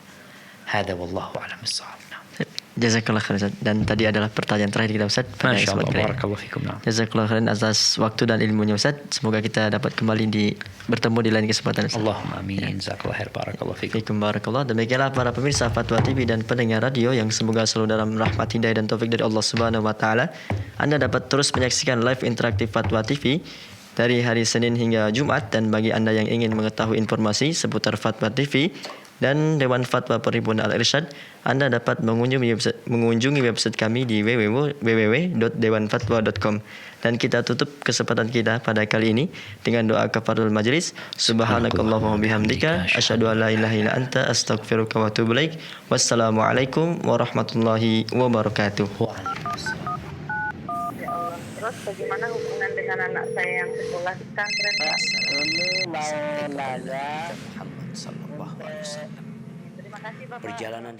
Hadza wallahu alam bissawab. Jazakallah khairan. Dan tadi adalah pertanyaan terakhir kita Ustaz. Masya Allah, barakallahu fikum. Jazakallah khairan atas waktu dan ilmunya Ustaz. Semoga kita dapat kembali bertemu di lain kesempatan Ustaz. Allahumma amin. Jazakallah khair, barakallahu fikum. Fikum barakallah. Demikianlah para pemirsa Fatwa TV dan pendengar radio yang semoga selalu dalam rahmat hidayah dan taufik dari Allah Subhanahu wa taala. Anda dapat terus menyaksikan live interaktif Fatwa TV dari hari Senin hingga Jumat, dan bagi Anda yang ingin mengetahui informasi seputar Fatwa TV dan Dewan Fatwa Perhimpunan Al-Irsyad, Anda dapat mengunjungi website kami di www.dewanfatwa.com. Dan kita tutup kesempatan kita pada kali ini dengan doa kafaratul majlis. Subhanakallahumma bihamdika asyhadu an la ilaha illa anta astaghfiruka wa atubu ilaik. Wassalamualaikum warahmatullahi wabarakatuh. Ya Allah. Terus bagaimana hubungan dengan anak saya yang sekolah di pesantren? Muhammad sallallahu alaihi wasallam. Terima kasih Bapak. Perjalanan